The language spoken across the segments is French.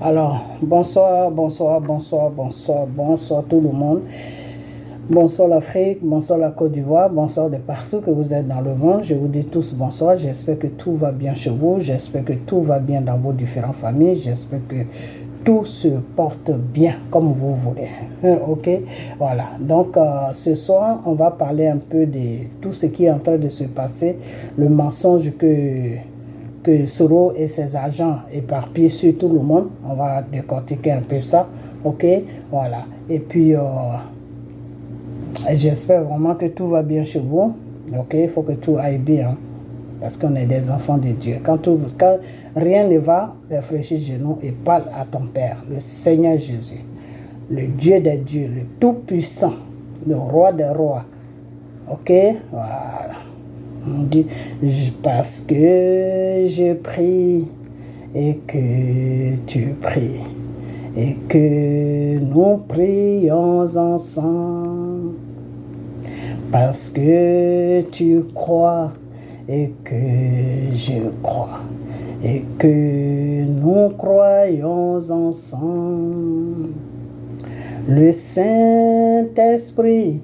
Alors, bonsoir tout le monde. Bonsoir l'Afrique, bonsoir la Côte d'Ivoire, bonsoir de partout que vous êtes dans le monde. Je vous dis tous bonsoir. J'espère que tout va bien chez vous. J'espère que tout va bien dans vos différentes familles. J'espère que tout se porte bien comme vous voulez. Ok, voilà. Donc, ce soir, on va parler un peu de tout ce qui est en train de se passer, le mensonge que Soros et ses agents éparpillent sur tout le monde. On va décortiquer un peu ça. Ok, voilà. Et puis, j'espère vraiment que tout va bien chez vous. Ok, il faut que tout aille bien. Parce qu'on est des enfants de Dieu. Quand rien ne va, réfléchis genoux et parle à ton Père, le Seigneur Jésus, le Dieu des dieux, le Tout-Puissant, le Roi des rois. Ok, voilà. On dit, parce que je prie et que tu pries et que nous prions ensemble. Parce que tu crois et que je crois et que nous croyons ensemble. Le Saint-Esprit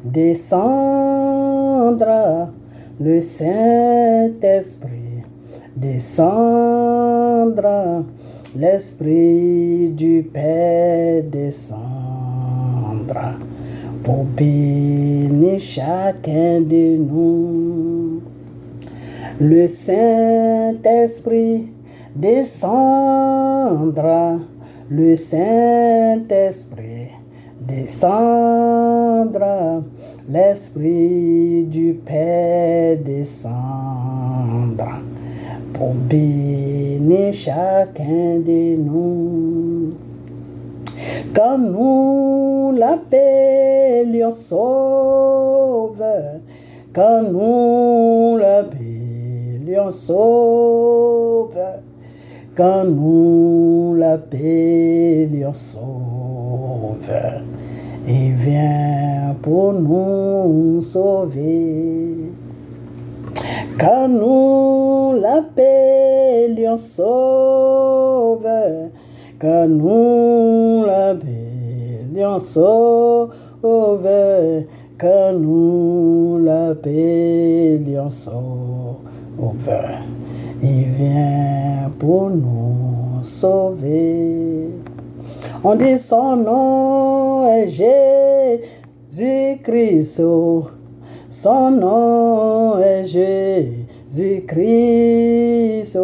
descendra, le Saint-Esprit descendra, l'Esprit du Père descendra pour bénir chacun de nous. Le Saint-Esprit descendra, le Saint-Esprit descendra, l'Esprit du Père descendra pour bénir chacun de nous. Quand nous l'appelions Sauveur, quand nous l'appelions Sauveur, quand nous l'appelions Sauveur, il vient pour nous sauver. Quand nous l'appelions Sauveur, quand nous l'appelions Sauveur, quand nous l'appelions Sauveur, il vient pour nous sauver. On dit son nom est Jésus-Christ, son nom est Jésus-Christ,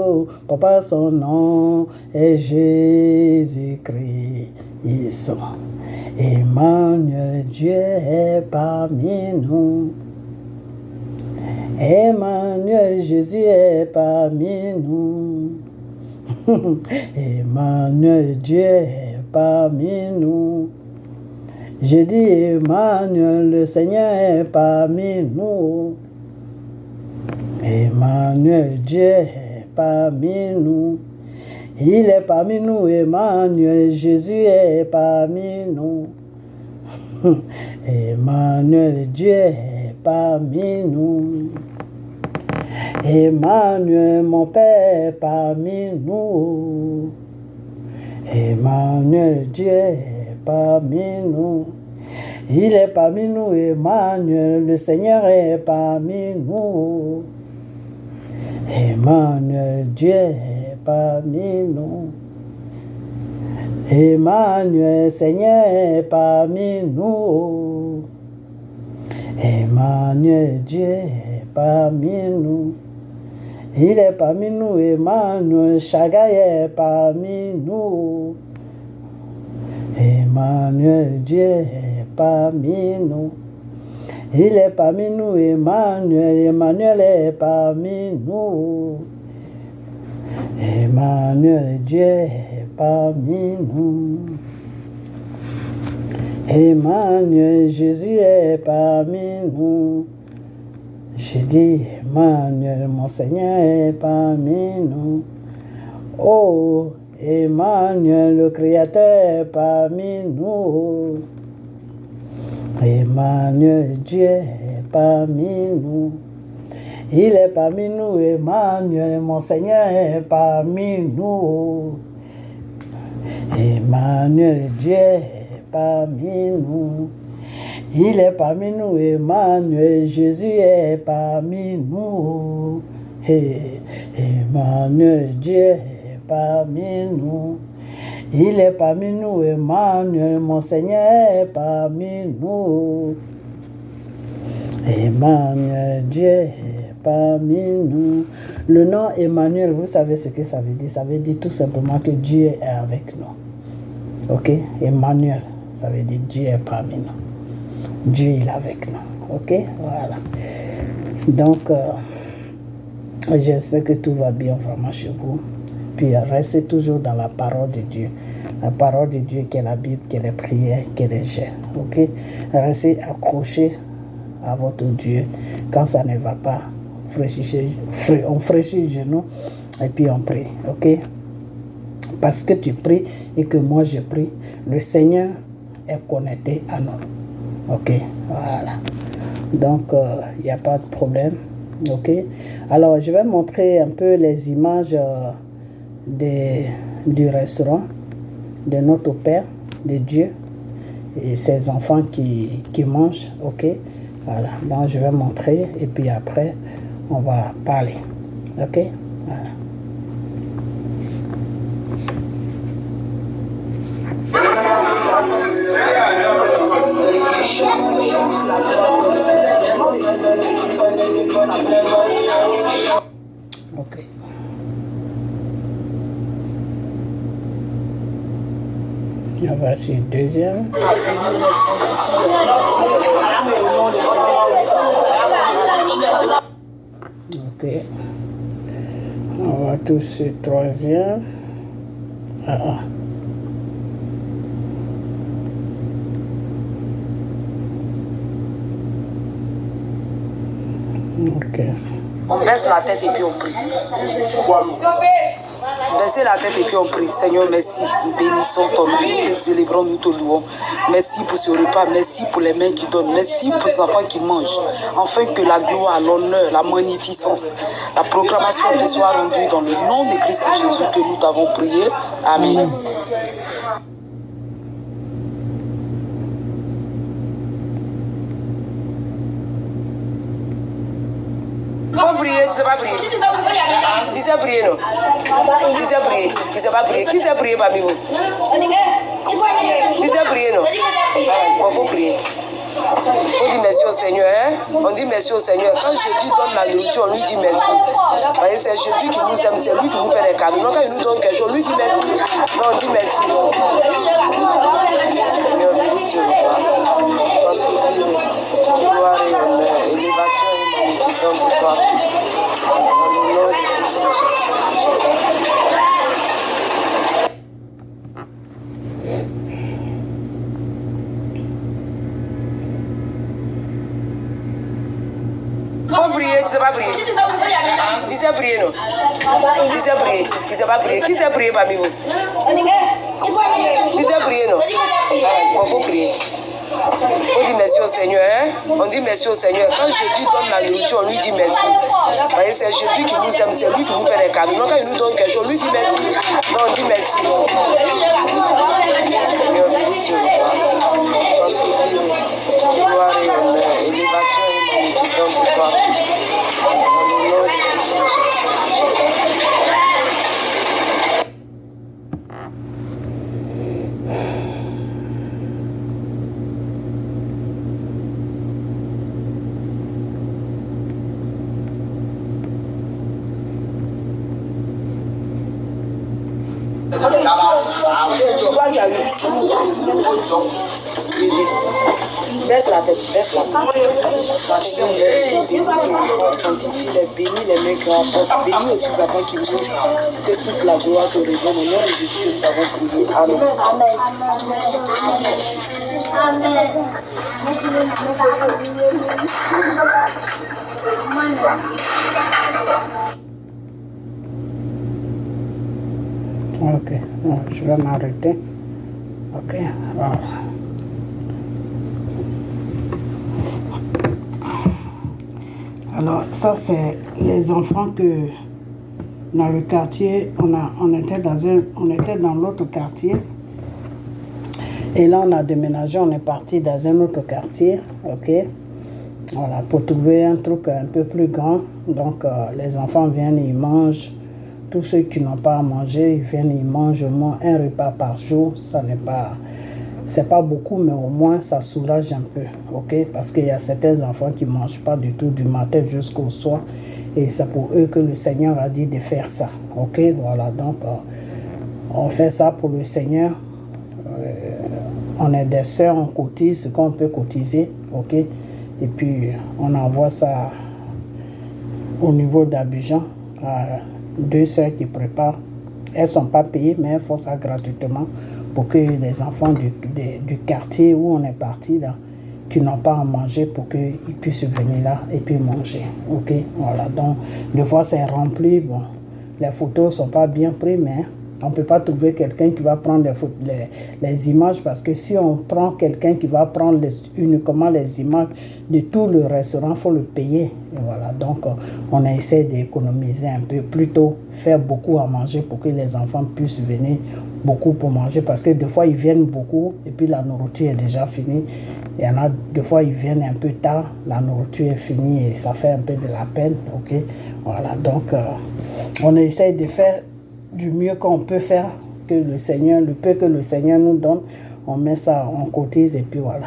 papa, son nom est Jésus-Christ. Emmanuel, Dieu est parmi nous. Emmanuel, Jésus est parmi nous. Emmanuel, Dieu est parmi nous. J'ai dit Emmanuel, le Seigneur est parmi nous. Emmanuel, Dieu est parmi nous. Il est parmi nous, Emmanuel, Jésus est parmi nous. Emmanuel, Dieu est parmi nous. Emmanuel, mon Père est parmi nous. Emmanuel, Dieu est parmi nous. Il est parmi nous, Emmanuel, le Seigneur est parmi nous. Emmanuel, Dieu est parmi nous. Emmanuel, Seigneur est parmi nous. Emmanuel, Dieu est parmi nous. Il est parmi nous, Emmanuel, Shagai est parmi nous. Emmanuel, Dieu est parmi nous. Il est parmi nous, Emmanuel, Emmanuel est parmi nous. Emmanuel, Dieu est parmi nous. Emmanuel, Jésus est parmi nous. J'ai dit, Emmanuel, mon Seigneur est parmi nous. Oh, Emmanuel, le Créateur est parmi nous. Emmanuel, Dieu est parmi nous. Il est parmi nous, Emmanuel, mon Seigneur est parmi nous. Emmanuel, Dieu est parmi nous. Il est parmi nous, Emmanuel, Jésus est parmi nous. Emmanuel, Dieu est parmi nous. Il est parmi nous, Emmanuel, mon Seigneur est parmi nous. Emmanuel, Dieu est parmi nous. Le nom Emmanuel, vous savez ce que ça veut dire? Ça veut dire tout simplement que Dieu est avec nous. Ok? Emmanuel, ça veut dire Dieu est parmi nous. Dieu est avec nous. Ok? Voilà. Donc, j'espère que tout va bien vraiment chez vous. Puis, restez toujours dans la parole de Dieu. La parole de Dieu qui est la Bible, qui est les prières, qui est les jeûnes. Ok? Restez accrochés à votre Dieu. Quand ça ne va pas, on fraîchit les genoux et puis on prie. Ok? Parce que tu pries et que moi je prie, le Seigneur est connecté à nous. Ok? Voilà. Donc, il n'y a pas de problème. Ok? Alors, je vais montrer un peu les images du restaurant de notre Père, de Dieu, et ses enfants qui mangent. Ok? Voilà. Donc, je vais montrer et puis après, on va parler. Ok? Voilà. Ok. On va sur le deuxième. Ok. On va tout sur le troisième. Ok. On baisse la tête et puis on prie. Baissez la tête et puis on prie. Seigneur, merci. Nous bénissons ton nom. Nous te célébrons, nous te louons. Merci pour ce repas. Merci pour les mains qui donnent. Merci pour ces enfants qui mangent. Afin que la gloire, l'honneur, la magnificence, la proclamation te soit rendue dans le nom de Christ Jésus que nous t'avons prié. Amen. Faut prier, tu sais pas prier. Tu sais prier, non? Tu sais prier, tu sais pas prier. Qui sait prier parmi vous? Tu sais prier, non? Il faut prier. On dit merci au Seigneur, hein? On dit merci au Seigneur. Quand Jésus donne la nourriture, on lui dit merci. Voyez, c'est Jésus qui nous aime, c'est lui qui nous fait les cadeaux. Donc quand il nous donne quelque chose, on lui dit merci. Donc on dit merci. Seigneur, béni sur le gloire et honneur, élévation et magnificence pour toi. Dans le nom de Jésus. Faut prier, tu sais pas prier. Tu sais prier, non? Tu sais prier, tu sais pas prier. Qui sait prier parmi vous? Tu sais prier, non? Il faut prier. On dit merci au Seigneur, hein? On dit merci au Seigneur. Quand Jésus donne la nourriture, on lui dit merci. Voyez, c'est Jésus qui nous aime, c'est lui qui nous fait les cadeaux. Donc quand il nous donne quelque chose, on lui dit merci. Donc on dit merci. Seigneur, béni sur le gloire et honneur, élévation et magnificence pour toi. Dans le nom de Jésus. Baisse la tête, baisse la tête. Seigneur, merci, bénis ton sanctifie les bénis, les mains qui rapportent, bénis aussi les enfants qui mangent, que toute la gloire te revienne au nom de Jésus que nous avons prié. Amen. Ok, bon, je vais m'arrêter. Ok, voilà. Alors, ça, c'est les enfants que dans le quartier, on était dans l'autre quartier Et là, on a déménagé, on est parti dans un autre quartier, ok? Voilà, pour trouver un truc un peu plus grand. Donc, les enfants viennent, ils mangent. Tous ceux qui n'ont pas à manger, ils viennent, ils mangent au moins un repas par jour. Ça n'est pas... C'est pas beaucoup, mais au moins, ça soulage un peu, ok? Parce qu'il y a certains enfants qui ne mangent pas du tout du matin jusqu'au soir. Et c'est pour eux que le Seigneur a dit de faire ça, ok? Voilà, donc, on fait ça pour le Seigneur. On est des sœurs, on cotise ce qu'on peut cotiser, ok? Et puis, on envoie ça au niveau d'Abidjan à 2 sœurs qui préparent. Elles ne sont pas payées, mais elles font ça gratuitement pour que les enfants du quartier où on est parti, là, qui n'ont pas à manger, pour qu'ils puissent venir là et puis manger, ok? Voilà, donc, des fois, c'est rempli, bon, les photos ne sont pas bien prises, mais... On ne peut pas trouver quelqu'un qui va prendre les images, parce que si on prend quelqu'un qui va prendre uniquement les images de tout le restaurant, il faut le payer. Et voilà, donc on essaie d'économiser un peu, plutôt faire beaucoup à manger pour que les enfants puissent venir beaucoup pour manger, parce que des fois ils viennent beaucoup et puis la nourriture est déjà finie. Il y en a des fois ils viennent un peu tard, la nourriture est finie et ça fait un peu de la peine, ok? Voilà, donc on essaie de faire du mieux qu'on peut faire, que le Seigneur, le peu que le Seigneur nous donne, on met ça, on cotise et puis voilà,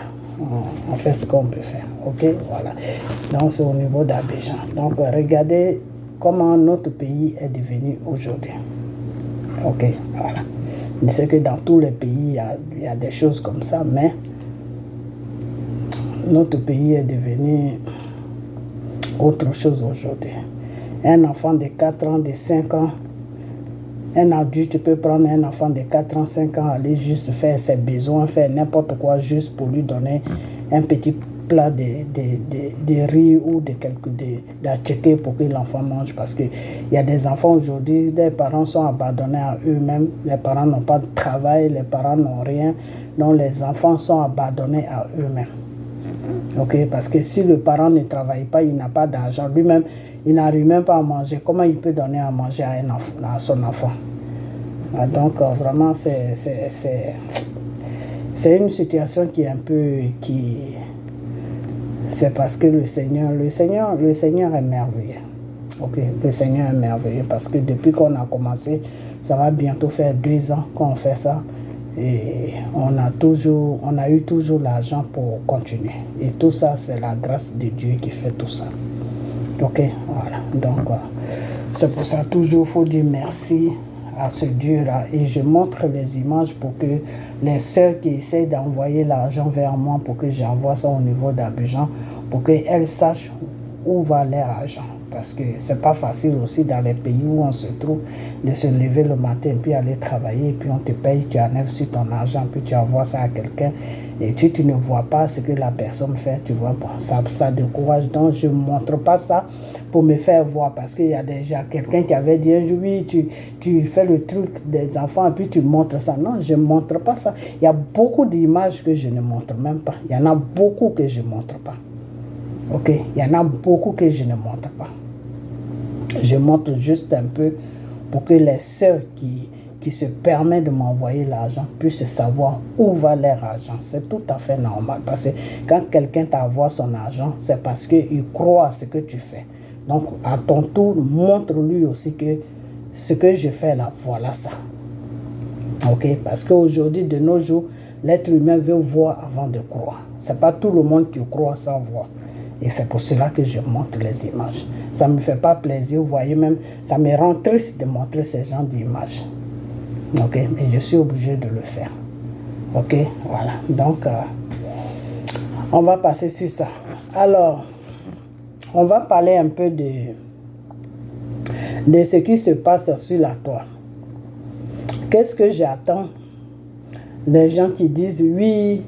on fait ce qu'on peut faire, ok, voilà. Donc c'est au niveau d'Abidjan. Donc regardez comment notre pays est devenu aujourd'hui, ok, voilà. Je sais que dans tous les pays, il y a des choses comme ça, mais notre pays est devenu autre chose aujourd'hui. Un enfant de 4 ans, de 5 ans, un adulte peut prendre un enfant de 4 ans, 5 ans, aller juste faire ses besoins, faire n'importe quoi, juste pour lui donner un petit plat de riz ou d'attiqué pour que l'enfant mange. Parce qu'il y a des enfants aujourd'hui, les parents sont abandonnés à eux-mêmes, les parents n'ont pas de travail, les parents n'ont rien, donc les enfants sont abandonnés à eux-mêmes. Ok, parce que si le parent ne travaille pas, il n'a pas d'argent, lui-même, il n'arrive même pas à manger. Comment il peut donner à manger à son enfant? Donc, vraiment, c'est une situation qui est un peu... C'est parce que le Seigneur est merveilleux. Ok, le Seigneur est merveilleux parce que depuis qu'on a commencé, ça va bientôt faire 2 ans qu'on fait ça. Et on a eu toujours l'argent pour continuer. Et tout ça, c'est la grâce de Dieu qui fait tout ça. Ok, voilà. Donc, c'est pour ça, toujours, il faut dire merci à ce Dieu-là. Et je montre les images pour que les sœurs qui essaient d'envoyer l'argent vers moi, pour que j'envoie ça au niveau d'Abidjan, pour qu'elles sachent où va leur argent. Parce que c'est pas facile aussi dans les pays où on se trouve de se lever le matin puis aller travailler, puis on te paye, tu enlèves sur ton argent, puis tu envoies ça à quelqu'un. Et si tu ne vois pas ce que la personne fait, tu vois, bon, ça décourage. Donc, je ne montre pas ça pour me faire voir. Parce qu'il y a déjà quelqu'un qui avait dit, oui, tu fais le truc des enfants et puis tu montres ça. Non, je ne montre pas ça. Il y a beaucoup d'images que je ne montre même pas. Il y en a beaucoup que je ne montre pas. Ok, il y en a beaucoup que je ne montre pas. Je montre juste un peu pour que les sœurs qui se permettent de m'envoyer l'argent puissent savoir où va leur argent. C'est tout à fait normal. Parce que quand quelqu'un t'envoie son argent, c'est parce qu'il croit à ce que tu fais. Donc, à ton tour, montre-lui aussi que ce que je fais là, voilà ça. Ok, parce qu'aujourd'hui, de nos jours, l'être humain veut voir avant de croire. Ce n'est pas tout le monde qui croit sans voir. Et c'est pour cela que je montre les images. Ça ne me fait pas plaisir, vous voyez même, ça me rend triste de montrer ces genres d'images. Ok, mais je suis obligé de le faire. Ok, voilà. Donc, on va passer sur ça. Alors, on va parler un peu de ce qui se passe sur la toile. Qu'est-ce que j'attends des gens qui disent oui,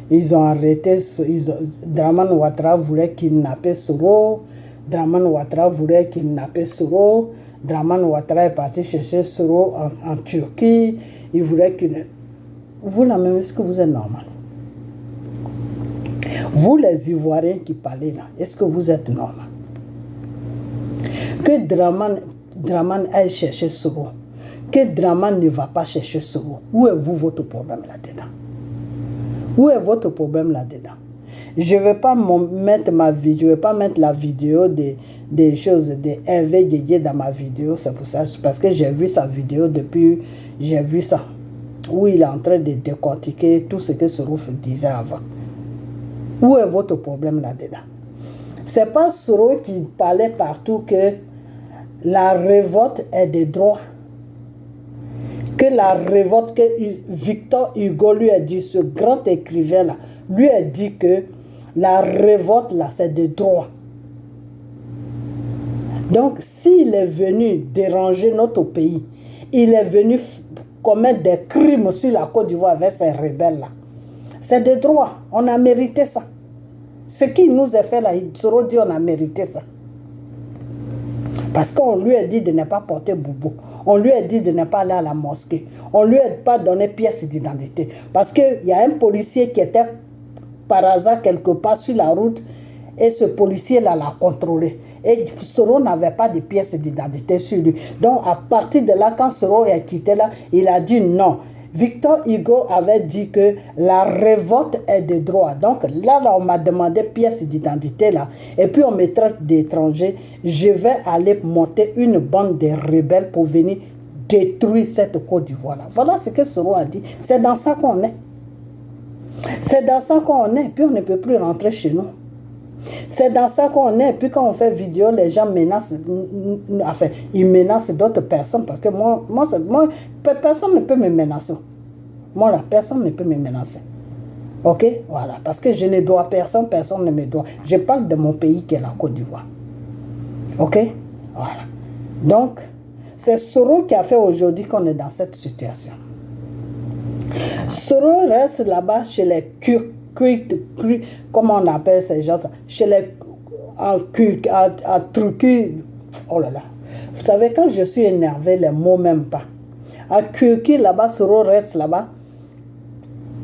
ils ont arrêté, Dramane Ouattara voulait kidnapper Soro, Dramane Ouattara voulait kidnapper Soro, Dramane Ouattara est parti chercher Soro en Turquie, il voulait qu'il... Vous là même, est-ce que vous êtes normal? Vous les Ivoiriens qui parlez là, est-ce que vous êtes normal? Que Dramane aille chercher Soro, que Dramane ne va pas chercher Soro, où est-vous votre problème là-dedans? Où est votre problème là-dedans? Je ne vais pas mettre ma vidéo, je vais pas mettre la vidéo des choses de Hervé Guégué dans ma vidéo, c'est pour ça, parce que j'ai vu sa vidéo depuis, j'ai vu ça, où il est en train de décortiquer tout ce que Sorof disait avant. Où est votre problème là-dedans? C'est pas Soro qui parlait partout que la révolte est des droits. Que la révolte, que Victor Hugo lui a dit, ce grand écrivain-là, lui a dit que la révolte, là, c'est des droits. Donc, s'il est venu déranger notre pays, il est venu commettre des crimes sur la Côte d'Ivoire avec ces rebelles-là. C'est des droits. On a mérité ça. Ce qu'il nous a fait là, Soro dit on a mérité ça. Parce qu'on lui a dit de ne pas porter boubou. On lui a dit de ne pas aller à la mosquée. On lui a pas donné pièce d'identité. Parce qu'il y a un policier qui était par hasard quelque part sur la route et ce policier-là l'a contrôlé. Et Soro n'avait pas de pièce d'identité sur lui. Donc à partir de là, quand Soro est quitté là, il a dit non. Victor Hugo avait dit que la révolte est de droit. Donc là, on m'a demandé pièce d'identité là. Et puis on me traite d'étranger. Je vais aller monter une bande de rebelles pour venir détruire cette Côte d'Ivoire là. Voilà ce que Soro a dit. C'est dans ça qu'on est. C'est dans ça qu'on est. Puis on ne peut plus rentrer chez nous. C'est dans ça qu'on est. Puis quand on fait vidéo, les gens menacent, enfin, ils menacent d'autres personnes. Parce que moi, personne ne peut me menacer. Moi, là, personne ne peut me menacer. Ok? Voilà. Parce que je ne dois personne, personne ne me doit. Je parle de mon pays qui est la Côte d'Ivoire. Ok? Voilà. Donc, c'est Soro qui a fait aujourd'hui qu'on est dans cette situation. Soro reste là-bas chez les comment on appelle ces gens, chez les trucs. Oh là là. Vous savez, quand je suis énervé, les mots même pas. À Turquie, là-bas, Soro reste là-bas.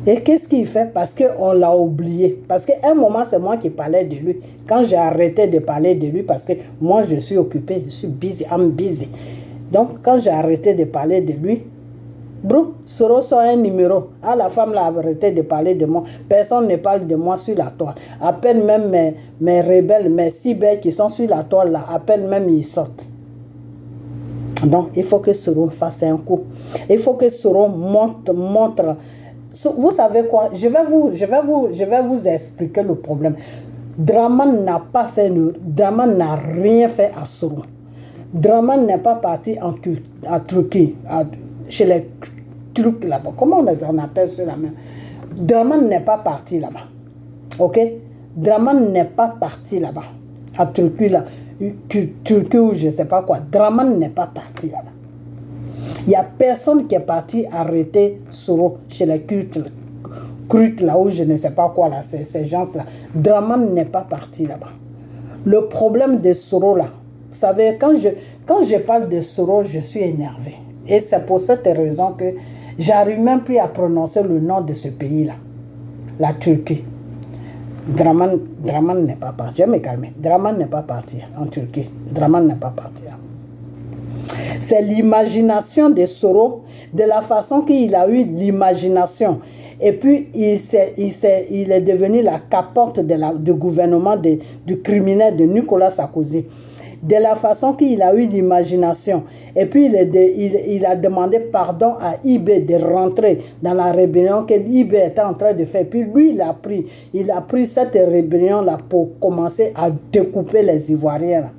Et qu'est-ce qu'il fait? Parce qu'on l'a oublié. Parce qu'à un moment, c'est moi qui parlais de lui. Quand j'ai arrêté de parler de lui, parce que moi, je suis occupé, je suis busy, I'm busy. Donc, quand j'ai arrêté de parler de lui, bro, Soro sort un numéro. Ah, la femme l'a arrêté de parler de moi. Personne ne parle de moi sur la toile. À peine même mes rebelles, mes cyber qui sont sur la toile là, à peine même ils sortent. Donc, il faut que Soro fasse un coup. Il faut que Soro montre. Vous savez quoi? Je vais vous expliquer le problème. Draman n'a rien fait à Soro. Draman n'est pas parti en Turquie, chez les trucs là-bas. Comment on appelle cela même? Draman n'est pas parti là-bas. Ok? Draman n'est pas parti là-bas. À Turquie là. Turquie ou je ne sais pas quoi. Draman n'est pas parti là-bas. Il n'y a personne qui est parti arrêter Soro chez les cultes là où je ne sais pas quoi là. Ces gens-là. Draman n'est pas parti là-bas. Le problème de Soro là. Vous savez, quand je parle de Soro, je suis énervé. Et c'est pour cette raison que j'arrive même plus à prononcer le nom de ce pays-là. La Turquie. Draman n'est pas parti. Je vais me calmer. Draman n'est pas parti en Turquie. Draman n'est pas parti. C'est l'imagination de Soro, de la façon qu'il a eu l'imagination. Et puis, il est devenu la capote du gouvernement du criminel de Nicolas Sarkozy. De la façon qu'il a eu l'imagination. Et puis, il a demandé pardon à Ibé de rentrer dans la rébellion que Ibé était en train de faire. Puis lui, il a pris cette rébellion-là pour commencer à découper les Ivoiriens.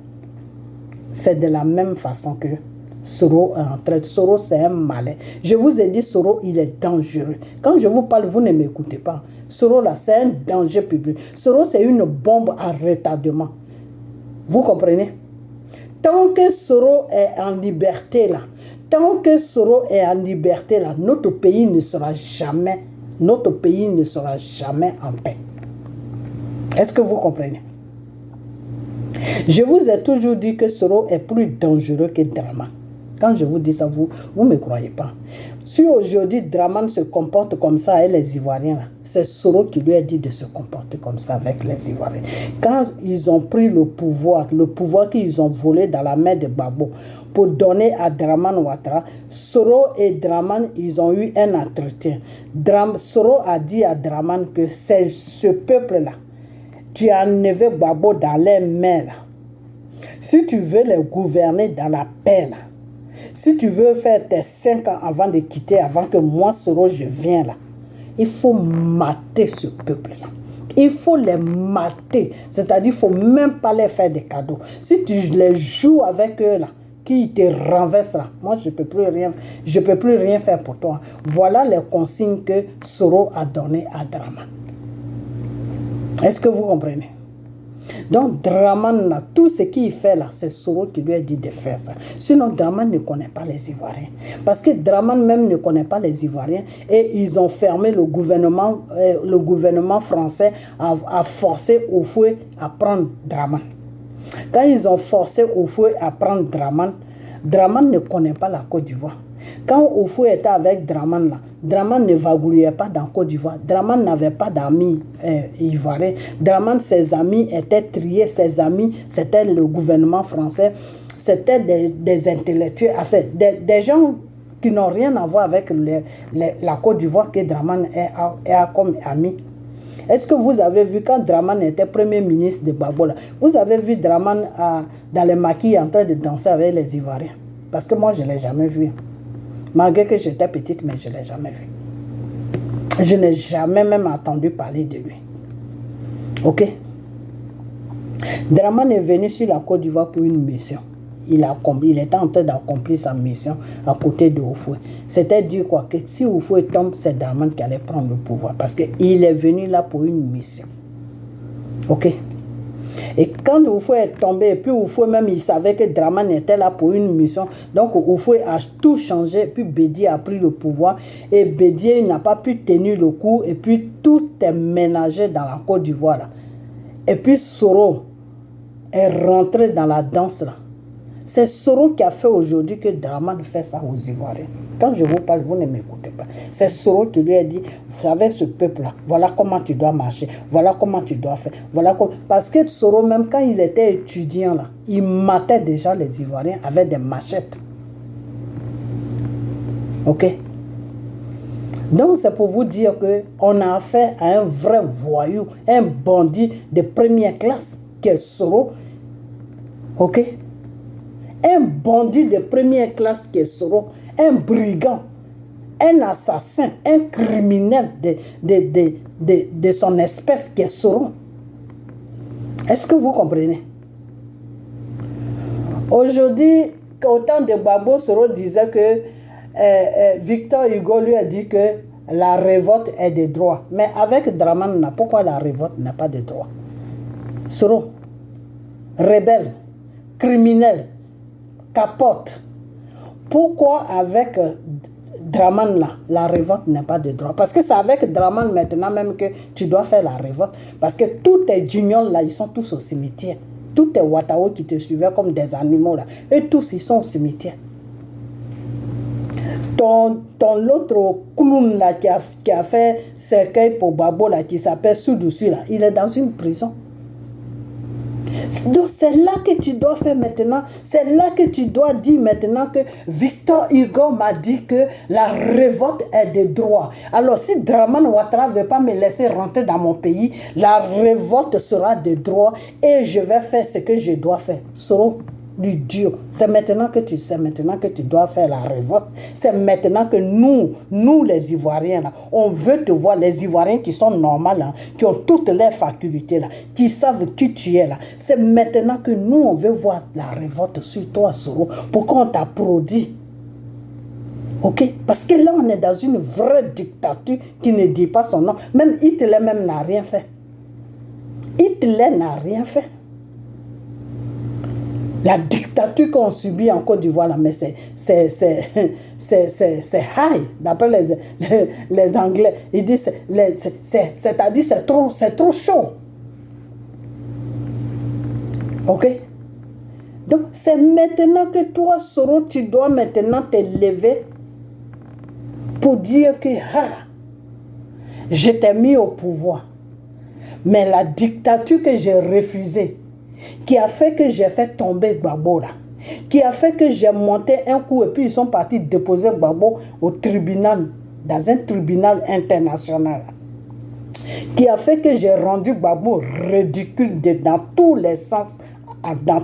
C'est de la même façon que Soro est en train. Soro, c'est un malin. Je vous ai dit, Soro, il est dangereux. Quand je vous parle, vous ne m'écoutez pas. Soro, là, c'est un danger public. Soro, c'est une bombe à retardement. Vous comprenez? Tant que Soro est en liberté là, notre pays ne sera jamais en paix. Est-ce que vous comprenez? Je vous ai toujours dit que Soro est plus dangereux que Draman. Quand je vous dis ça, vous ne me croyez pas. Si aujourd'hui Dramane se comporte comme ça avec les Ivoiriens, c'est Soro qui lui a dit de se comporter comme ça avec les Ivoiriens. Quand ils ont pris le pouvoir qu'ils ont volé dans la main de Gbagbo pour donner à Dramane Ouattara, Soro et Dramane, ils ont eu un entretien. Soro a dit à Dramane que c'est ce peuple-là, tu as enlevé Gbagbo dans les mains là. Si tu veux les gouverner dans la paix là, si tu veux faire tes 5 ans avant de quitter, avant que moi, Soro, je viens là, il faut mater ce peuple-là. Il faut les mater. C'est-à-dire, il ne faut même pas les faire des cadeaux. Si tu les joues avec eux là, qui te renversent là, moi, je ne peux plus rien faire pour toi. Voilà les consignes que Soro a données à Dramane. Est-ce que vous comprenez? Donc Dramane, là, tout ce qu'il fait là, c'est Soro qui lui a dit de faire ça. Sinon, Dramane ne connaît pas les Ivoiriens. Parce que Dramane même ne connaît pas les Ivoiriens. Et ils ont fermé le gouvernement français à forcer Houphouët à prendre Dramane. Quand ils ont forcé Houphouët à prendre Dramane, Dramane ne connaît pas la Côte d'Ivoire. Quand Houphouët était avec Dramane, là, Dramane ne vagouillait pas dans Côte d'Ivoire. Dramane n'avait pas d'amis ivoiriens. Dramane, ses amis étaient triés. Ses amis, c'était le gouvernement français. C'était des intellectuels, enfin, des gens qui n'ont rien à voir avec la Côte d'Ivoire que Dramane a comme ami. Est-ce que vous avez vu quand Dramane était premier ministre de Gbagbo, vous avez vu Dramane dans les maquis en train de danser avec les Ivoiriens? Parce que moi, je ne l'ai jamais vu. Malgré que j'étais petite, mais je ne l'ai jamais vu. Je n'ai jamais même entendu parler de lui. Ok? Dramane est venu sur la Côte d'Ivoire pour une mission. Il était en train d'accomplir sa mission à côté de Houphouët. C'était dire quoi? Que si Houphouët tombe, c'est Dramane qui allait prendre le pouvoir. Parce qu'il est venu là pour une mission. Ok? Et quand Houphouët est tombé, et puis Houphouët même, il savait que Dramane était là pour une mission. Donc Houphouët a tout changé, puis Bédié a pris le pouvoir. Et Bédié n'a pas pu tenir le coup, et puis tout est ménagé dans la Côte d'Ivoire là. Et puis Soro est rentré dans la danse là. C'est Soro qui a fait aujourd'hui que Dramane fait ça aux Ivoiriens. Quand je vous parle, vous ne m'écoutez pas. C'est Soro qui lui a dit, vous savez ce peuple-là, voilà comment tu dois marcher, voilà comment tu dois faire. Parce que Soro, même quand il était étudiant, là, il matait déjà les Ivoiriens avec des machettes. Ok? Donc c'est pour vous dire qu'on a affaire à un vrai voyou, un bandit de première classe, qui est Soro. Ok? Un bandit de première classe qui est Soro, un brigand, un assassin, un criminel de son espèce qui est Soro. Est-ce que vous comprenez? Aujourd'hui, au temps de Gbagbo, Soro disait que Victor Hugo lui a dit que la révolte est des droits. Mais avec Dramane, pourquoi la révolte n'a pas de droits? Soro, rebelle, criminel, capote. Pourquoi avec Dramane là, la révolte n'est pas de droit? Parce que c'est avec Dramane maintenant même que tu dois faire la révolte. Parce que tous tes juniors là, ils sont tous au cimetière. Tous tes Watao qui te suivaient comme des animaux là, et tous ils sont au cimetière. L'autre clown là qui a fait cercueil pour Gbagbo là, qui s'appelle Soudouci là, il est dans une prison. Donc c'est là que tu dois faire maintenant, c'est là que tu dois dire maintenant que Victor Hugo m'a dit que la révolte est de droit. Alors si Dramane Ouattara ne veut pas me laisser rentrer dans mon pays, la révolte sera de droit et je vais faire ce que je dois faire. Soro lui dit, c'est maintenant que tu dois faire la révolte. C'est maintenant que nous les Ivoiriens là, on veut te voir, les Ivoiriens qui sont normaux là, qui ont toutes les facultés là, qui savent qui tu es là. C'est maintenant que nous on veut voir la révolte sur toi, Soro, pour qu'on t'applaudisse. Ok? Parce que là on est dans une vraie dictature qui ne dit pas son nom. Même Hitler même n'a rien fait. Hitler n'a rien fait. La dictature qu'on subit en Côte d'Ivoire, là, mais c'est high, d'après les Anglais. Ils disent, c'est-à-dire c'est trop chaud. Ok? Donc, c'est maintenant que toi, Soro, tu dois maintenant te lever pour dire que je t'ai mis au pouvoir. Mais la dictature que j'ai refusée, qui a fait que j'ai fait tomber Gbagbo là, qui a fait que j'ai monté un coup et puis ils sont partis déposer Gbagbo au tribunal, dans un tribunal international, qui a fait que j'ai rendu Gbagbo ridicule dans tous les sens, dans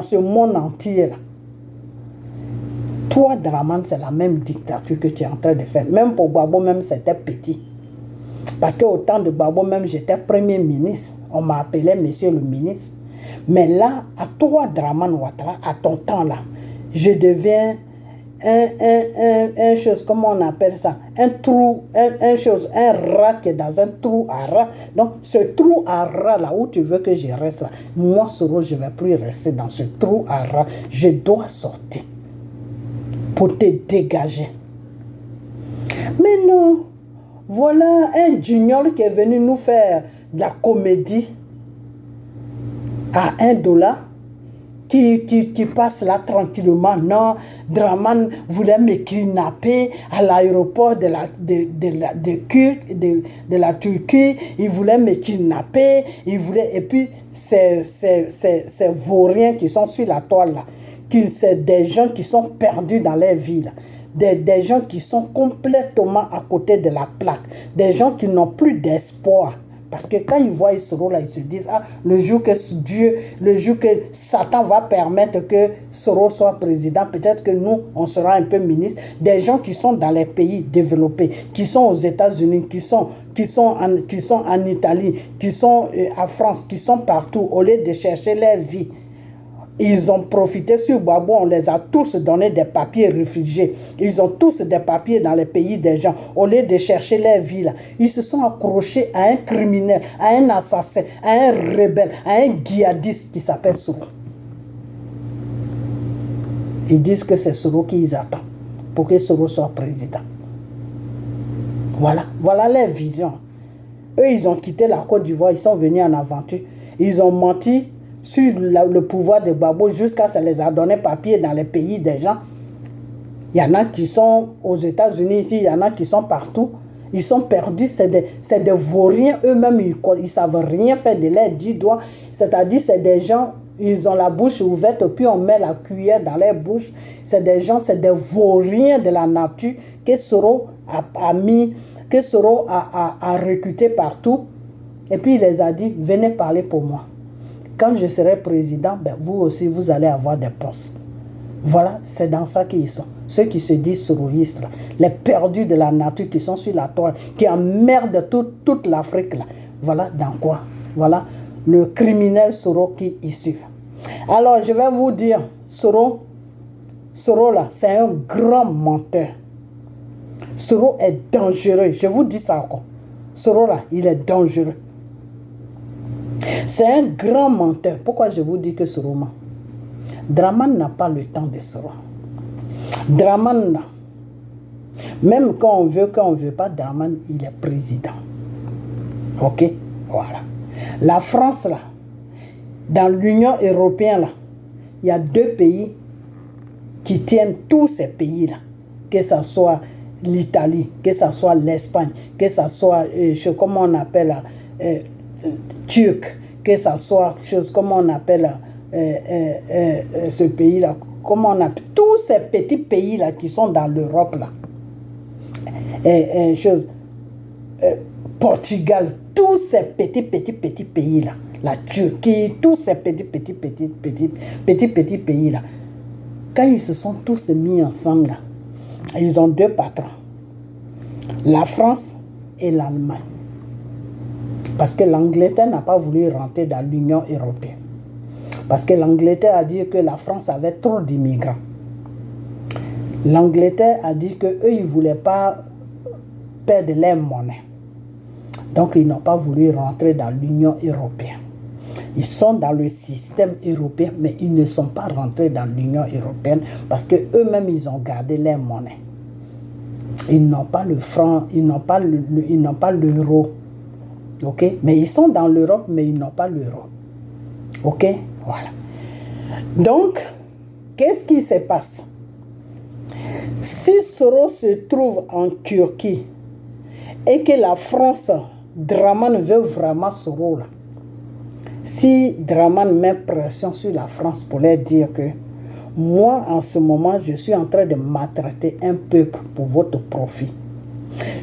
ce monde entier là. Toi, Dramane, c'est la même dictature que tu es en train de faire. Même pour Gbagbo, même c'était petit. Parce qu'au temps de Gbagbo, même j'étais premier ministre. On m'a appelé monsieur le ministre. Mais là, à toi, Dramane Ouattara, à ton temps là, je deviens un chose, comment on appelle ça? Un rat qui est dans un trou à rat. Donc, ce trou à rat là où tu veux que je reste là, moi, Soro, je ne vais plus rester dans ce trou à rat. Je dois sortir pour te dégager. Mais non, voilà un junior qui est venu nous faire de la comédie à $1 qui passe là tranquillement. Non, Dramane voulait me kidnapper à l'aéroport de la Turquie. Il voulait me kidnapper. Et puis, ces vauriens qui sont sur la toile là, c'est des gens qui sont perdus dans leur vie là. Des gens qui sont complètement à côté de la plaque. Des gens qui n'ont plus d'espoir. Parce que quand ils voient Soro là, ils se disent, le jour que Satan va permettre que Soro soit président, peut-être que nous, on sera un peu ministre. Des gens qui sont dans les pays développés, qui sont aux États-Unis, qui sont en Italie, qui sont en France, qui sont partout, au lieu de chercher leur vie. Ils ont profité sur Gbagbo, on les a tous donné des papiers réfugiés. Ils ont tous des papiers dans les pays des gens. Au lieu de chercher leur vie, là, ils se sont accrochés à un criminel, à un assassin, à un rebelle, à un djihadiste qui s'appelle Soro. Ils disent que c'est Soro qu'ils attendent pour que Soro soit président. Voilà leur vision. Eux, ils ont quitté la Côte d'Ivoire, ils sont venus en aventure. Ils ont menti sur le pouvoir de Gbagbo jusqu'à ce que ça les a donné papier dans les pays des gens. Il y en a qui sont aux États-Unis ici, il y en a qui sont partout. Ils sont perdus, c'est des vauriens eux-mêmes, ils ne savent rien faire de leurs 10 doigts. C'est-à-dire, c'est des gens, ils ont la bouche ouverte, puis on met la cuillère dans leur bouche. C'est des gens, c'est des vauriens de la nature que Soro a recruté partout. Et puis il les a dit, venez parler pour moi. Quand je serai président, vous aussi, vous allez avoir des postes. Voilà, c'est dans ça qu'ils sont. Ceux qui se disent soroistes, les perdus de la nature qui sont sur la toile, qui emmerdent toute l'Afrique. Voilà dans quoi? Voilà le criminel Soro qui y suit. Alors, je vais vous dire, Soro là, c'est un grand menteur. Soro est dangereux. Je vous dis ça encore. Soro là, il est dangereux. C'est un grand menteur. Pourquoi je vous dis que Soro ment? Dramane n'a pas le temps de Soro. Dramane, même quand on veut pas, Dramane, il est président. Ok? Voilà. La France, là, dans l'Union européenne, là, il y a 2 pays qui tiennent tous ces pays-là. Que ce soit l'Italie, que ce soit l'Espagne, que ce soit, comment on appelle, Turc, que ce soit, comment on appelle ce pays-là, comment on appelle, tous ces petits pays-là qui sont dans l'Europe, là, Portugal, tous ces petits pays-là, la Turquie, tous ces petits pays-là, quand ils se sont tous mis ensemble, là, ils ont 2 patrons, la France et l'Allemagne. Parce que l'Angleterre n'a pas voulu rentrer dans l'Union européenne. Parce que l'Angleterre a dit que la France avait trop d'immigrants. L'Angleterre a dit qu'eux, ils ne voulaient pas perdre leur monnaie. Donc, ils n'ont pas voulu rentrer dans l'Union européenne. Ils sont dans le système européen, mais ils ne sont pas rentrés dans l'Union européenne parce qu'eux-mêmes, ils ont gardé leur monnaie. Ils n'ont pas le franc, ils n'ont pas l'euro. Ok? Mais ils sont dans l'Europe, mais ils n'ont pas l'euro. Ok? Voilà. Donc, qu'est-ce qui se passe? Si Soro se trouve en Turquie et que la France, Draman veut vraiment Soro là, si Draman met pression sur la France pour leur dire que moi, en ce moment, je suis en train de maltraiter un peuple pour votre profit.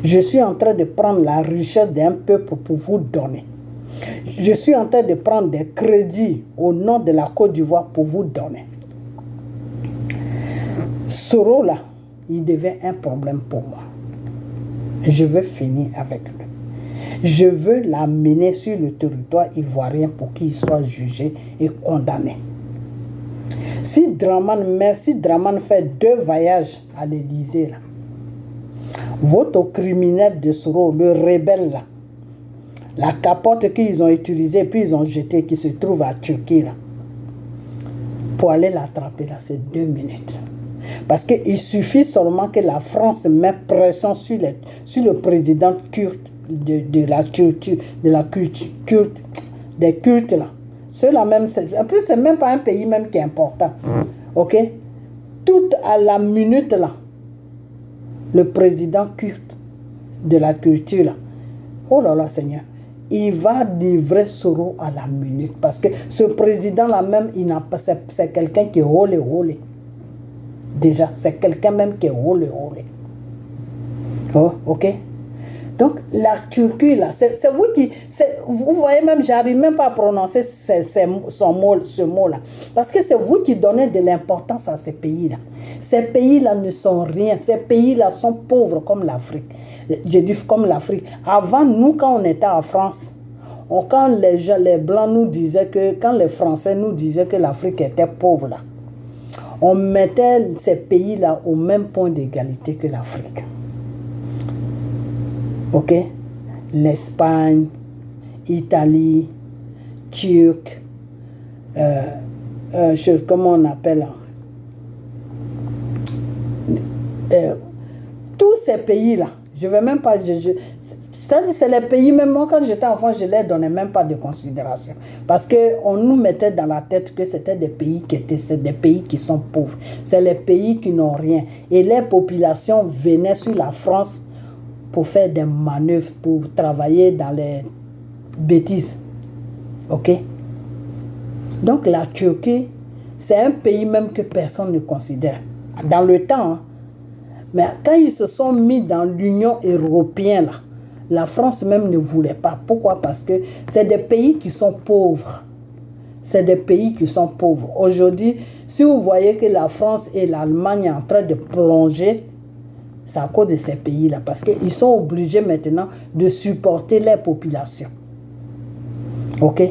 Je suis en train de prendre la richesse d'un peuple pour vous donner. Je suis en train de prendre des crédits au nom de la Côte d'Ivoire pour vous donner. Soro là, il devient un problème pour moi. Je veux finir avec lui. Je veux l'amener sur le territoire ivoirien pour qu'il soit jugé et condamné. Si Draman fait 2 voyages à l'Élysée, là, votre criminel de Soro, le rebelle, là, la capote qu'ils ont utilisée, puis ils ont jeté, qui se trouve à Turquie, là, pour aller l'attraper, là, c'est 2 minutes. Parce qu'il suffit seulement que la France mette pression sur le président kurde de la Turquie, des Kurdes là. Ceux-là même, en plus, c'est même pas un pays même qui est important. Ok? Tout à la minute là, le président kurde de la culture là, oh là là Seigneur, il va livrer Soro à la minute. Parce que ce président là même, c'est quelqu'un qui est holé. Déjà, c'est quelqu'un même qui est holé. Oh, ok? Donc, la Turquie, là, c'est vous qui... Vous voyez même, j'arrive même pas à prononcer ce mot-là. Parce que c'est vous qui donnez de l'importance à ces pays-là. Ces pays-là ne sont rien. Ces pays-là sont pauvres comme l'Afrique. Je dis comme l'Afrique. Avant, nous, quand on était en France, quand les Blancs nous disaient que... Quand les Français nous disaient que l'Afrique était pauvre, là, on mettait ces pays-là au même point d'égalité que l'Afrique. Ok? L'Espagne, Italie, Turc, comment on appelle, tous ces pays-là, je ne vais même pas... C'est-à-dire, c'est les pays, même moi, quand j'étais enfant, je ne les donnais même pas de considération. Parce qu'on nous mettait dans la tête que c'était des pays qui sont pauvres. C'est les pays qui n'ont rien. Et les populations venaient sur la France pour faire des manœuvres, pour travailler dans les bêtises. Ok? Donc la Turquie, c'est un pays même que personne ne considère. Dans le temps, hein. Mais quand ils se sont mis dans l'Union européenne, là, la France même ne voulait pas. Pourquoi? Parce que c'est des pays qui sont pauvres. C'est des pays qui sont pauvres. Aujourd'hui, si vous voyez que la France et l'Allemagne sont en train de plonger, c'est à cause de ces pays-là. Parce qu'ils sont obligés maintenant de supporter les populations. Ok?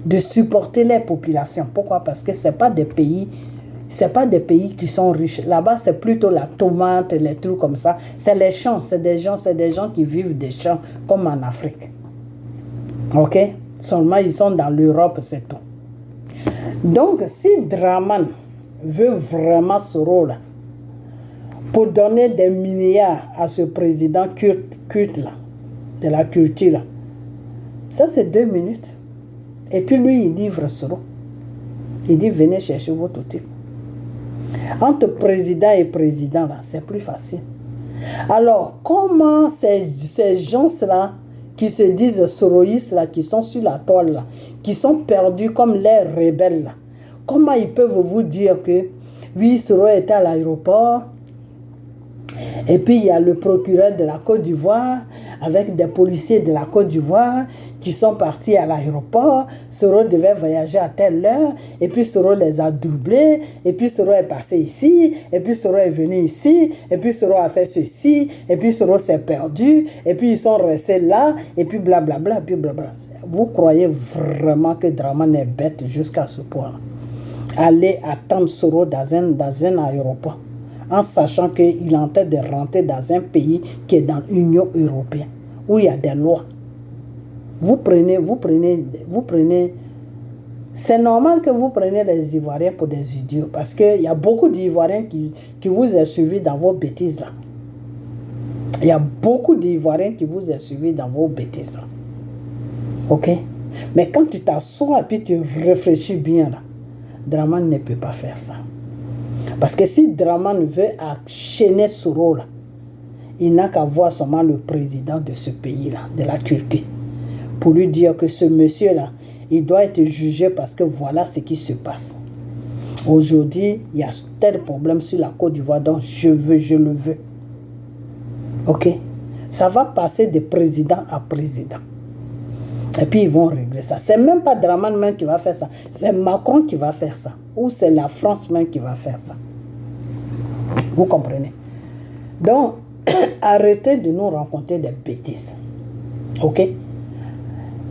De supporter les populations. Pourquoi? Parce que ce n'est pas des pays... C'est pas des pays qui sont riches. Là-bas, c'est plutôt la tomate, les trucs comme ça. C'est les champs, c'est des gens qui vivent des champs comme en Afrique. Ok? Seulement, ils sont dans l'Europe, c'est tout. Donc, si Draman veut vraiment ce rôle pour donner des milliards à ce président kurde là, de la culture là, ça c'est 2 minutes. Et puis lui, il livre ce rôle. Il dit, venez chercher votre type. Entre président et président, là, c'est plus facile. Alors, comment ces gens-là, qui se disent soroïstes, là, qui sont sur la toile, là, qui sont perdus comme les rebelles, là, comment ils peuvent vous dire que, oui, Soro était à l'aéroport, et puis il y a le procureur de la Côte d'Ivoire, avec des policiers de la Côte d'Ivoire, qui sont partis à l'aéroport. Soro devait voyager à telle heure, et puis Soro les a doublés, et puis Soro est passé ici, et puis Soro est venu ici, et puis Soro a fait ceci, et puis Soro s'est perdu, et puis ils sont restés là, et puis blablabla, et puis blablabla. Vous croyez vraiment que Draman est bête jusqu'à ce point? Allez attendre Soro dans un aéroport, en sachant qu'il est en train de rentrer dans un pays qui est dans l'Union européenne, où il y a des lois. Vous prenez, c'est normal que vous preniez les Ivoiriens pour des idiots, parce qu'il y a beaucoup d'Ivoiriens qui vous ont suivi dans vos bêtises là. Il y a beaucoup d'Ivoiriens qui vous ont suivi dans vos bêtises là. Ok? Mais quand tu t'assois et puis tu réfléchis bien là, Draman ne peut pas faire ça. Parce que si Draman veut enchaîner Soro là, il n'a qu'à voir seulement le président de ce pays-là, de la Turquie, pour lui dire que ce monsieur-là, il doit être jugé parce que voilà ce qui se passe. Aujourd'hui, il y a tel problème sur la Côte d'Ivoire, donc je le veux. Ok? Ça va passer de président à président. Et puis ils vont régler ça. C'est même pas Draman même qui va faire ça. C'est Macron qui va faire ça. Ou c'est la France même qui va faire ça. Vous comprenez? Donc, arrêtez de nous raconter des bêtises. Ok?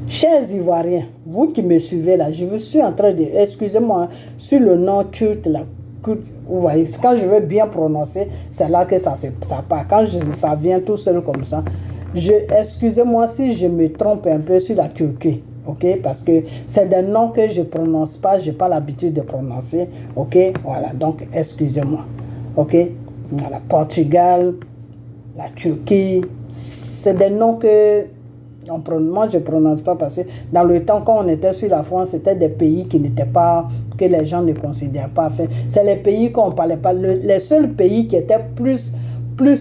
Chers Ivoiriens, vous qui me suivez là, je vous suis en train de... Excusez-moi, sur le nom turc, là, vous voyez, quand je veux bien prononcer, c'est là que ça part. Quand ça vient tout seul comme ça, excusez-moi si je me trompe un peu sur la Turquie, ok? Parce que c'est des noms que je ne prononce pas, je n'ai pas l'habitude de prononcer, ok? Voilà, donc excusez-moi, ok? Voilà, Portugal, la Turquie, c'est des noms que... Moi, je ne prononce pas parce que dans le temps, quand on était sur la France, c'était des pays qui n'étaient pas, que les gens ne considèrent pas. Enfin, c'est les pays qu'on ne parlait pas. Les seuls pays qui étaient plus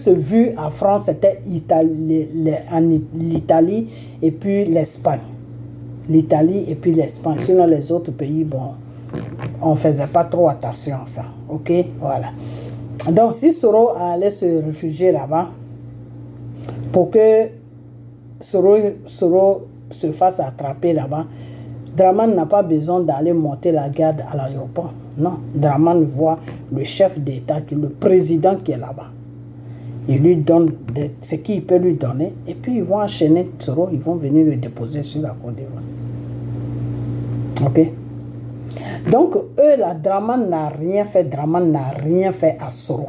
vus en France, c'était l'Italie et puis l'Espagne. L'Italie et puis l'Espagne. Sinon, les autres pays, bon, on ne faisait pas trop attention à ça. OK? Voilà. Donc, si Soro allait se réfugier là-bas, pour que Soro se fasse attraper là-bas, Draman n'a pas besoin d'aller monter la garde à l'aéroport. Non, Draman voit le chef d'État, le président qui est là-bas. Il lui donne ce qu'il peut lui donner et puis ils vont enchaîner Soro, ils vont venir le déposer sur la Côte d'Ivoire. Ok? Donc, eux, la Draman n'a rien fait à Soro.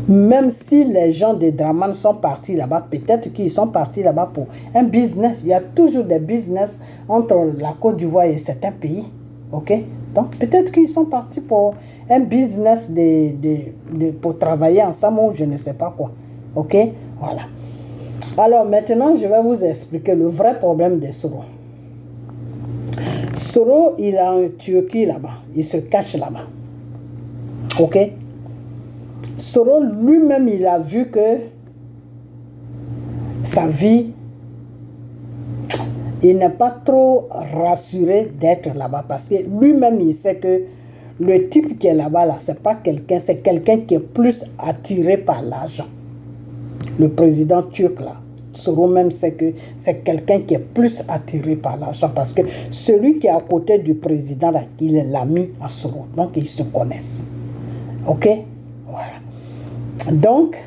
Même si les gens de Draman sont partis là-bas, peut-être qu'ils sont partis là-bas pour un business. Il y a toujours des business entre la Côte d'Ivoire et certains pays. Ok? Donc, peut-être qu'ils sont partis pour un business pour travailler ensemble ou je ne sais pas quoi. Ok? Voilà. Alors, maintenant, je vais vous expliquer le vrai problème de Soro. Soro, il a un Turquie là-bas. Il se cache là-bas. Ok? Soro lui-même, il a vu que sa vie, il n'est pas trop rassuré d'être là-bas parce que lui-même, il sait que le type qui est là-bas, là, c'est pas quelqu'un, c'est quelqu'un qui est plus attiré par l'argent. Le président turc, là, Soro même sait que c'est quelqu'un qui est plus attiré par l'argent parce que celui qui est à côté du président, là, il est l'ami à Soro. Donc, ils se connaissent. OK? Voilà. Donc,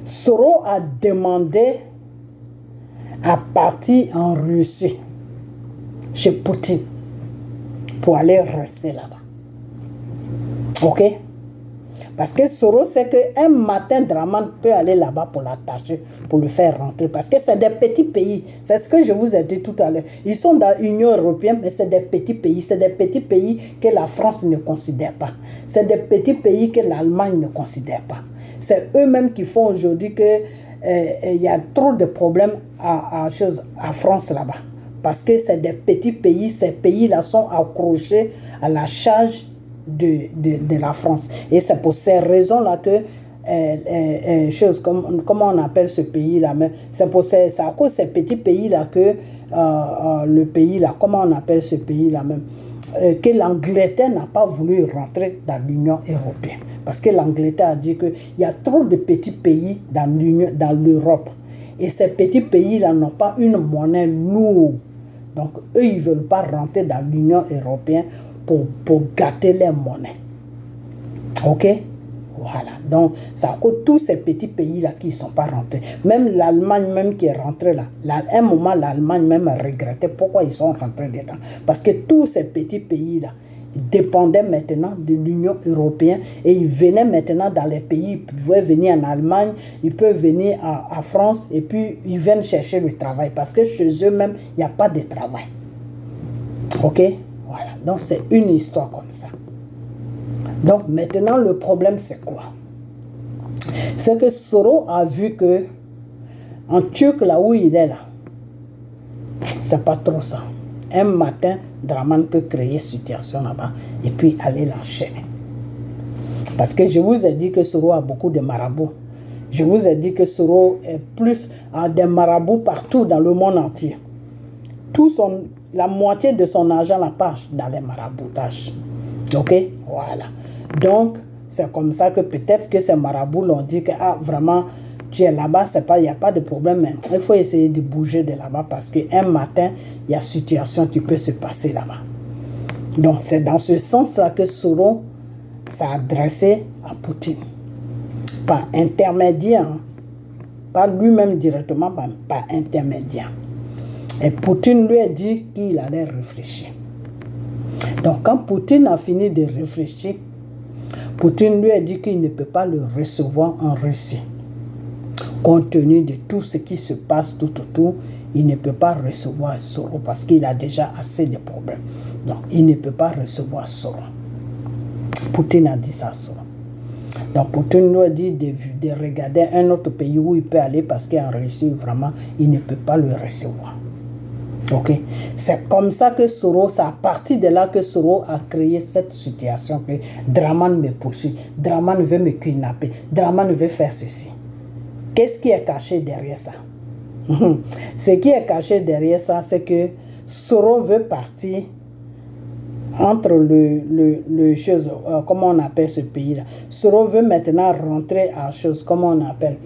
Soro a demandé à partir en Russie, chez Poutine, pour aller rester là-bas. Ok? Parce que Soro sait qu'un matin, Draman peut aller là-bas pour l'attacher, pour le faire rentrer. Parce que c'est des petits pays. C'est ce que je vous ai dit tout à l'heure. Ils sont dans l'Union européenne, mais c'est des petits pays. C'est des petits pays que la France ne considère pas. C'est des petits pays que l'Allemagne ne considère pas. C'est eux-mêmes qui font aujourd'hui que y a trop de problèmes à France là-bas. Parce que c'est des petits pays. Ces pays-là sont accrochés à la charge de la France. Et c'est pour ces raisons-là que comment on appelle ce pays-là, c'est à cause de ces petits pays-là que le pays-là, comment on appelle ce pays-là même, que l'Angleterre n'a pas voulu rentrer dans l'Union européenne. Parce que l'Angleterre a dit qu'il y a trop de petits pays dans l'Europe. Et ces petits pays-là n'ont pas une monnaie lourde. Donc, eux, ils ne veulent pas rentrer dans l'Union européenne pour gâter les monnaies. Ok? Voilà. Donc, ça coûte tous ces petits pays-là qui ne sont pas rentrés. Même l'Allemagne même qui est rentrée là. À un moment, l'Allemagne même a regretté pourquoi ils sont rentrés dedans. Parce que tous ces petits pays-là dépendaient maintenant de l'Union européenne et ils venaient maintenant dans les pays. Ils pouvaient venir en Allemagne, ils peuvent venir en France et puis ils viennent chercher le travail. Parce que chez eux-mêmes, il n'y a pas de travail. Ok? Voilà, donc c'est une histoire comme ça. Donc maintenant, le problème c'est quoi? C'est que Soro a vu que en Turc, là où il est là, c'est pas trop ça. Un matin, Draman peut créer situation là-bas et puis aller l'enchaîner. Parce que je vous ai dit que Soro a beaucoup de marabouts. Je vous ai dit que Soro est a des marabouts partout dans le monde entier. La moitié de son argent la passe dans les maraboutages. Ok? Voilà. Donc, c'est comme ça que peut-être que ces marabouts l'ont dit que vraiment, tu es là-bas, il n'y a pas de problème, mais il faut essayer de bouger de là-bas parce qu'un matin, il y a situation qui peut se passer là-bas. Donc, c'est dans ce sens-là que Soro s'est adressé à Poutine. Par intermédiaire, pas lui-même directement, mais par intermédiaire. Et Poutine lui a dit qu'il allait réfléchir. Donc, quand Poutine a fini de réfléchir, Poutine lui a dit qu'il ne peut pas le recevoir en Russie. Compte tenu de tout ce qui se passe tout autour, il ne peut pas recevoir Soro parce qu'il a déjà assez de problèmes. Donc, il ne peut pas recevoir Soro. Poutine a dit ça à Soro. Donc, Poutine lui a dit de regarder un autre pays où il peut aller parce qu'en Russie, vraiment, il ne peut pas le recevoir. Ok, c'est comme ça que Soro, c'est à partir de là que Soro a créé cette situation que Draman me poursuit, Draman veut me kidnapper, Draman veut faire ceci. Qu'est-ce qui est caché derrière ça? Ce qui est caché derrière ça, c'est que Soro veut partir entre le chose, comment on appelle ce pays-là. Soro veut maintenant rentrer à chose, comment on appelle,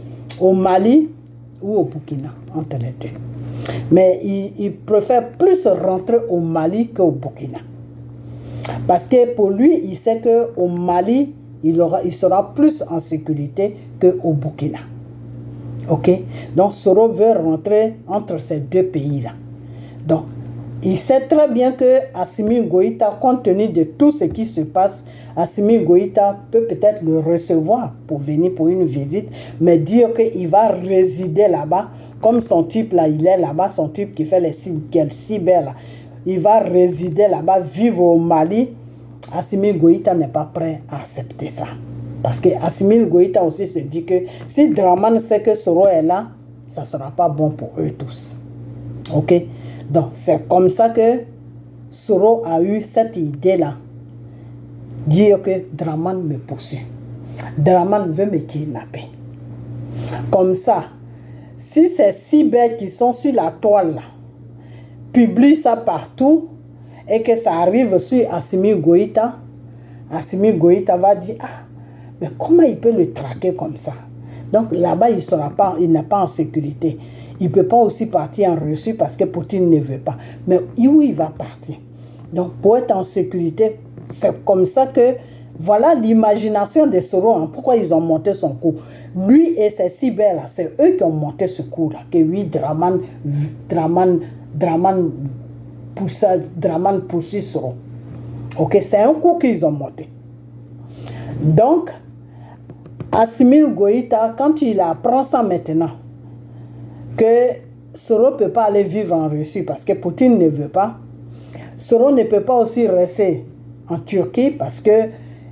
au Mali ou au Burkina, entre les deux. Mais il préfère plus rentrer au Mali qu'au Burkina. Parce que pour lui, il sait qu'au Mali, il sera plus en sécurité qu'au Burkina. Ok? Donc, Soro veut rentrer entre ces deux pays-là. Donc, il sait très bien que Assimi Goïta, compte tenu de tout ce qui se passe, Assimi Goïta peut peut-être le recevoir pour venir pour une visite, mais dire qu'il va résider là-bas, comme son type là, il est là-bas, son type qui fait les cyber là, il va résider là-bas, vivre au Mali. Assimi Goïta n'est pas prêt à accepter ça. Parce que Assimi Goïta aussi se dit que si Draman sait que Soro est là, ça ne sera pas bon pour eux tous. Ok? Donc, c'est comme ça que Soro a eu cette idée-là. Dire que Draman me poursuit. Draman veut me kidnapper. Comme ça, si ces cyber qui sont sur la toile là, publient ça partout et que ça arrive sur Assimi Goïta va dire, mais comment il peut le traquer comme ça? Donc là-bas, il n'est pas en sécurité. Il ne peut pas aussi partir en Russie parce que Poutine ne veut pas. Mais où il va partir? Donc pour être en sécurité, c'est comme ça que, voilà l'imagination de Soro, hein, pourquoi ils ont monté son coup. Lui et ses cyber, c'est eux qui ont monté ce coup-là. Que oui, Draman poursuit Soro. Ok, c'est un coup qu'ils ont monté. Donc, Assimi Goïta, quand il apprend ça maintenant, que Soro ne peut pas aller vivre en Russie parce que Poutine ne veut pas, Soro ne peut pas aussi rester en Turquie parce que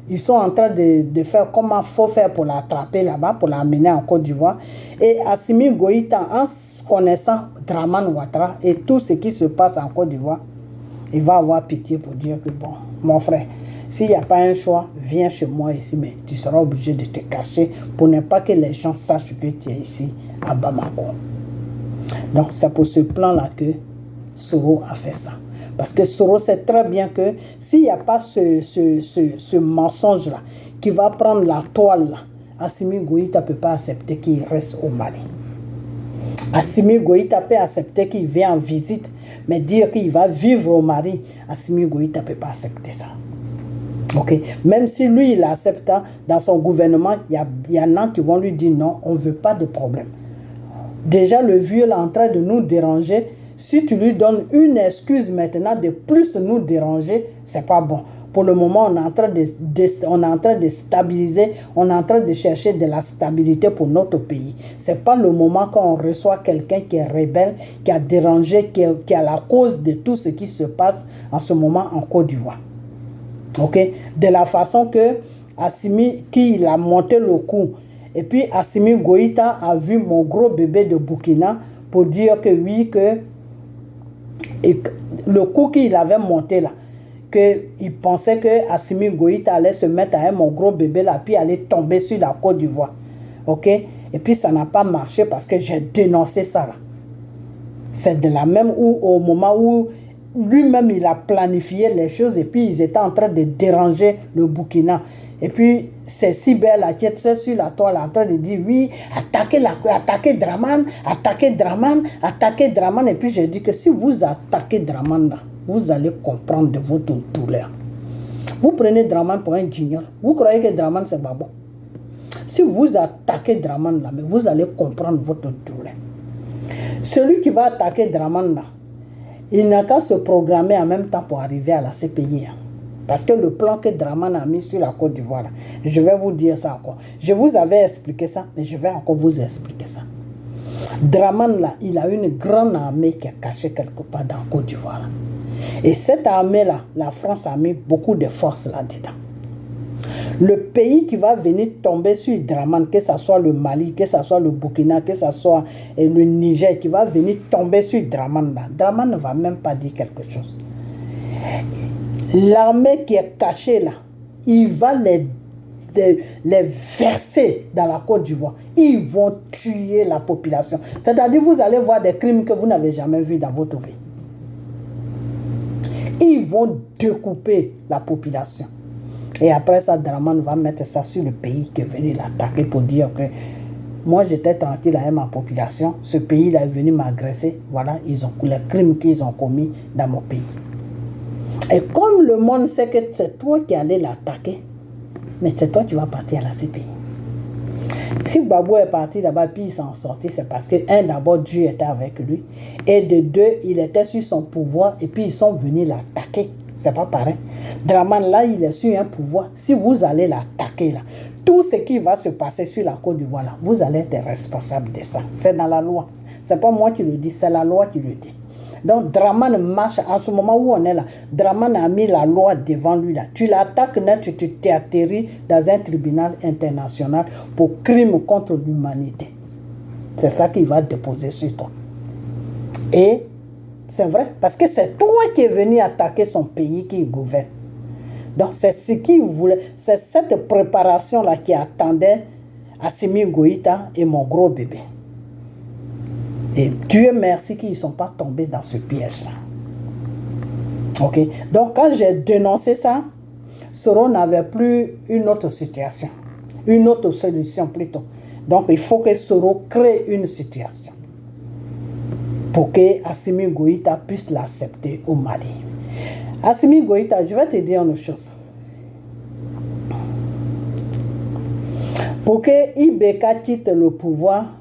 ils sont en train de faire comment il faut faire pour l'attraper là-bas, pour l'amener en Côte d'Ivoire. Et Assimi Goïta, en connaissant Draman Ouattara et tout ce qui se passe en Côte d'Ivoire, il va avoir pitié pour dire que bon, mon frère, s'il n'y a pas un choix, viens chez moi ici, mais tu seras obligé de te cacher pour ne pas que les gens sachent que tu es ici à Bamako. Donc c'est pour ce plan-là que Soro a fait ça. Parce que Soro sait très bien que s'il n'y a pas ce mensonge-là qui va prendre la toile, là, Assimi Goïta ne peut pas accepter qu'il reste au Mali. Assimi Goïta peut accepter qu'il vient en visite, mais dire qu'il va vivre au Mali, Assimi Goïta ne peut pas accepter ça. Okay. Même si lui, il accepte, dans son gouvernement, il y en a qui vont lui dire non, on ne veut pas de problème. Déjà, le vieux est en train de nous déranger. Si tu lui donnes une excuse maintenant de plus nous déranger, c'est pas bon. Pour le moment, on est en train de stabiliser, on est en train de chercher de la stabilité pour notre pays. C'est pas le moment quand on reçoit quelqu'un qui est rebelle, qui a dérangé, qui a la cause de tout ce qui se passe en ce moment en Côte d'Ivoire. Ok? De la façon que Assimi, qui il a monté le coup, et puis Assimi Goïta a vu mon gros bébé de Burkina pour dire que oui, que Et le coup qu'il avait monté là, qu'il pensait que Assimi Goïta allait se mettre à mon gros bébé là, puis aller tomber sur la Côte d'Ivoire. Ok? Et puis ça n'a pas marché parce que j'ai dénoncé ça là. C'est de la même où, au moment où lui-même il a planifié les choses et puis ils étaient en train de déranger le Burkina. Et puis c'est Sibert là qui était sur la toile en train de dire oui, attaquez Draman, attaquez Draman, attaquez Draman. Et puis j'ai dit que si vous attaquez Draman là, vous allez comprendre de votre douleur. Vous prenez Draman pour un guignol. Vous croyez que Draman c'est babo. Si vous attaquez Draman là, mais vous allez comprendre votre douleur. Celui qui va attaquer Draman là, il n'a qu'à se programmer en même temps pour arriver à la CPI. Parce que le plan que Draman a mis sur la Côte d'Ivoire, je vais vous dire ça encore. Je vous avais expliqué ça, mais je vais encore vous expliquer ça. Draman là, il a une grande armée qui est cachée quelque part dans la Côte d'Ivoire. Et cette armée là, la France a mis beaucoup de force là-dedans. Le pays qui va venir tomber sur Draman, que ce soit le Mali, que ce soit le Burkina, que ce soit le Niger, qui va venir tomber sur Draman là, Draman ne va même pas dire quelque chose. L'armée qui est cachée là, il va les verser dans la Côte d'Ivoire. Ils vont tuer la population. C'est-à-dire vous allez voir des crimes que vous n'avez jamais vus dans votre vie. Ils vont découper la population. Et après ça, Draman va mettre ça sur le pays qui est venu l'attaquer pour dire que moi j'étais tranquille avec ma population, ce pays-là est venu m'agresser, voilà, ils ont les crimes qu'ils ont commis dans mon pays. Et comme le monde sait que c'est toi qui allais l'attaquer, mais c'est toi qui vas partir à la CPI. Si Gbagbo est parti là-bas puis il s'en sorti, c'est parce que d'abord Dieu était avec lui, et de deux, il était sur son pouvoir et puis ils sont venus l'attaquer. C'est pas pareil. Draman là, il est sur un pouvoir. Si vous allez l'attaquer là, tout ce qui va se passer sur la Côte d'Ivoire là, vous allez être responsable de ça. C'est dans la loi. C'est pas moi qui le dis, c'est la loi qui le dit. Donc Draman marche en ce moment où on est là. Draman a mis la loi devant lui là. Tu l'attaques net, tu t'es atterri dans un tribunal international pour crime contre l'humanité. C'est ça qu'il va déposer sur toi. Et c'est vrai, parce que c'est toi qui es venu attaquer son pays qui gouverne. Donc c'est ce qu'il voulait, c'est cette préparation-là qui attendait Assimi Goïta et mon gros bébé. Et Dieu merci qu'ils ne sont pas tombés dans ce piège-là. Ok? Donc quand j'ai dénoncé ça, Soro n'avait plus une autre situation, une autre solution plutôt. Donc il faut que Soro crée une situation pour que Assimi Goïta puisse l'accepter au Mali. Assimi Goïta, je vais te dire une chose. Pour que Ibeka quitte le pouvoir,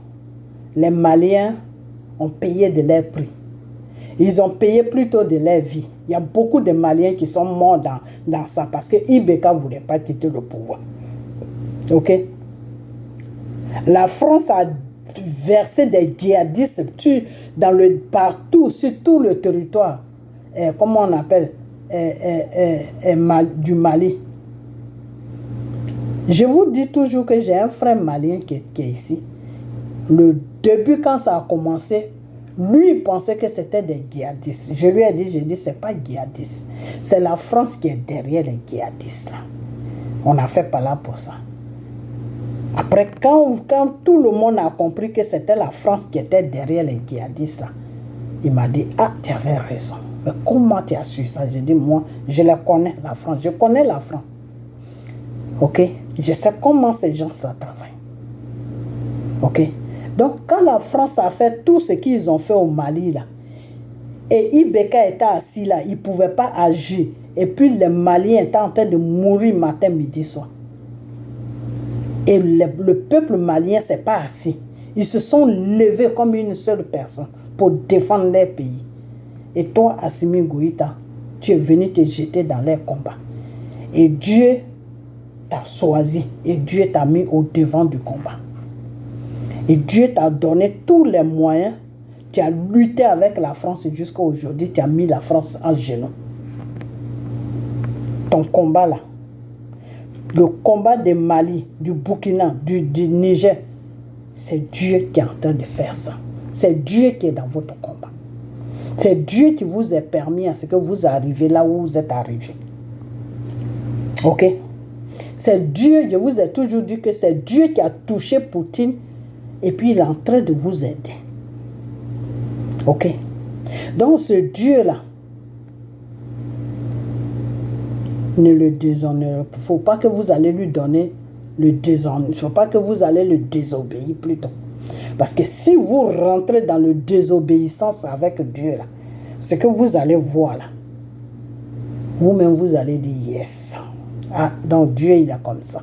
les Maliens ont payé de leur prix. Ils ont payé plutôt de leur vie. Il y a beaucoup de Maliens qui sont morts dans ça parce que Ibeka ne voulait pas quitter le pouvoir. Ok? La France a versé des djihadistes partout, sur tout le territoire, comment on appelle, du Mali. Je vous dis toujours que j'ai un frère malien qui est ici. Le début, quand ça a commencé, lui, il pensait que c'était des djihadistes. Je lui ai dit, c'est pas djihadistes. C'est la France qui est derrière les djihadistes. Là. On a fait pas là pour ça. Après, quand tout le monde a compris que c'était la France qui était derrière les djihadistes, là, il m'a dit, ah, tu avais raison. Mais comment tu as su ça? J'ai dit, moi, je la connais, la France. Je connais la France. Ok? Je sais comment ces gens-là travaillent. Ok? Donc, quand la France a fait tout ce qu'ils ont fait au Mali, là, et Ibeka était assis là, il ne pouvait pas agir. Et puis, les Maliens étaient en train de mourir matin, midi, soir. Et le peuple malien ne s'est pas assis. Ils se sont levés comme une seule personne pour défendre leur pays. Et toi, Assimi Goïta, tu es venu te jeter dans leur combat. Et Dieu t'a choisi. Et Dieu t'a mis au devant du combat. Et Dieu t'a donné tous les moyens. Tu as lutté avec la France jusqu'à aujourd'hui. Tu as mis la France en genoux. Ton combat là. Le combat du Mali, du Burkina, du Niger, c'est Dieu qui est en train de faire ça. C'est Dieu qui est dans votre combat. C'est Dieu qui vous a permis à ce que vous arrivez là où vous êtes arrivé. Ok? C'est Dieu, je vous ai toujours dit que c'est Dieu qui a touché Poutine et puis il est en train de vous aider. Ok? Donc ce Dieu-là, ne le déshonorez. Il ne faut pas que vous allez lui donner le déshonneur. Il ne faut pas que vous allez le désobéir plutôt. Parce que si vous rentrez dans le désobéissance avec Dieu, là, ce que vous allez voir là, vous-même vous allez dire yes. Ah, donc Dieu il est comme ça.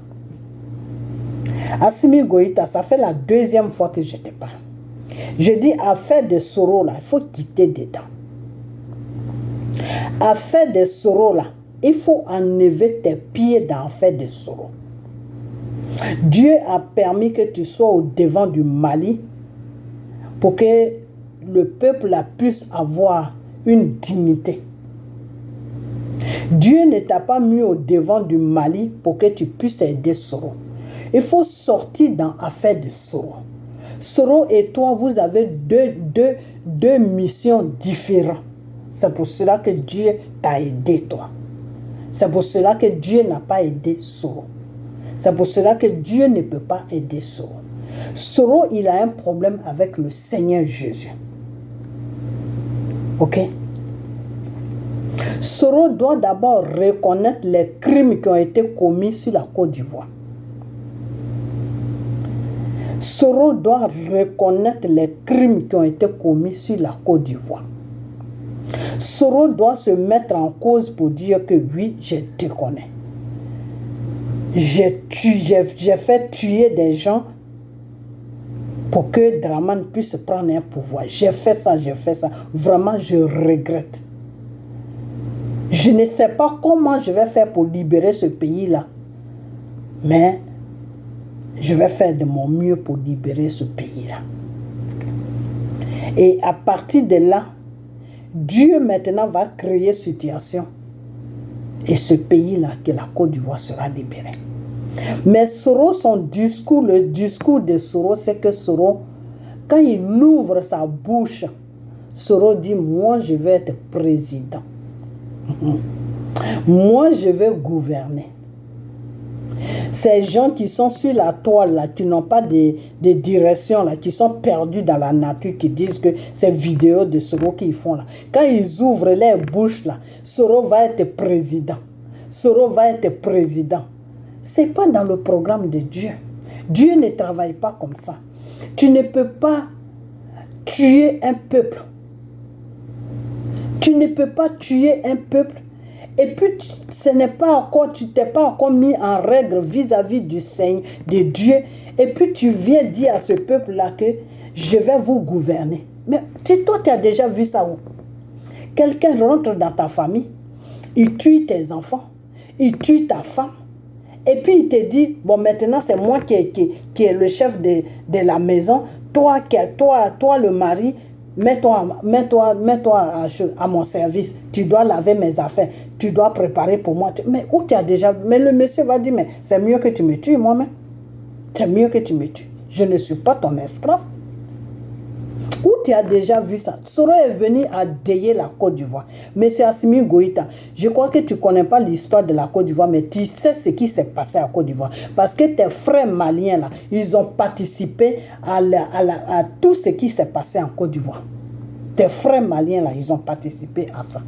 Assimi Goïta, ça fait la deuxième fois que je te parle. Je dis affaire de Soro là, il faut quitter dedans. Affaire de Soro là, il faut enlever tes pieds dans l'affaire de Soro. Dieu a permis que tu sois au devant du Mali pour que le peuple puisse avoir une dignité. Dieu ne t'a pas mis au devant du Mali pour que tu puisses aider Soro. Il faut sortir dans l'affaire de Soro. Soro et toi, vous avez deux missions différentes. C'est pour cela que Dieu t'a aidé, toi. C'est pour cela que Dieu n'a pas aidé Soro. C'est pour cela que Dieu ne peut pas aider Soro. Soro, il a un problème avec le Seigneur Jésus. Ok? Soro doit d'abord reconnaître les crimes qui ont été commis sur la Côte d'Ivoire. Soro doit reconnaître les crimes qui ont été commis sur la Côte d'Ivoire. Soro doit se mettre en cause pour dire que oui, je te connais. J'ai fait tuer des gens pour que Draman puisse prendre un pouvoir. J'ai fait ça. Vraiment, je regrette. Je ne sais pas comment je vais faire pour libérer ce pays-là. Mais je vais faire de mon mieux pour libérer ce pays-là. Et à partir de là, Dieu maintenant va créer une situation. Et ce pays-là, que la Côte d'Ivoire sera libérée. Mais Soro, son discours, le discours de Soro, c'est que Soro, quand il ouvre sa bouche, Soro dit, moi je vais être président. Moi je vais gouverner. Ces gens qui sont sur la toile, là, qui n'ont pas de direction, là, qui sont perdus dans la nature, qui disent que ces vidéos de Soro qu'ils font là, quand ils ouvrent leur bouche, là, Soro va être président. Soro va être président. Ce n'est pas dans le programme de Dieu. Dieu ne travaille pas comme ça. Tu ne peux pas tuer un peuple. Tu ne peux pas tuer un peuple. Et puis, tu t'es pas encore mis en règle vis-à-vis du Seigneur, de Dieu. Et puis, tu viens dire à ce peuple-là que je vais vous gouverner. Mais toi, tu as déjà vu ça où? Quelqu'un rentre dans ta famille, il tue tes enfants, il tue ta femme. Et puis, il te dit, bon, maintenant, c'est moi qui est le chef de la maison. Toi, le mari, mets-toi à mon service. Tu dois laver mes affaires. Tu dois préparer pour moi. Mais où tu as déjà... Mais le monsieur va dire, mais c'est mieux que tu me tues moi-même. C'est mieux que tu me tues. Je ne suis pas ton esclave. Où tu as déjà vu ça? Soro est venu à déiller la Côte d'Ivoire. Mais c'est Assimi Goïta. Je crois que tu ne connais pas l'histoire de la Côte d'Ivoire, mais tu sais ce qui s'est passé à Côte d'Ivoire. Parce que tes frères maliens, là, ils ont participé à tout ce qui s'est passé en Côte d'Ivoire. Tes frères maliens, là, ils ont participé à ça.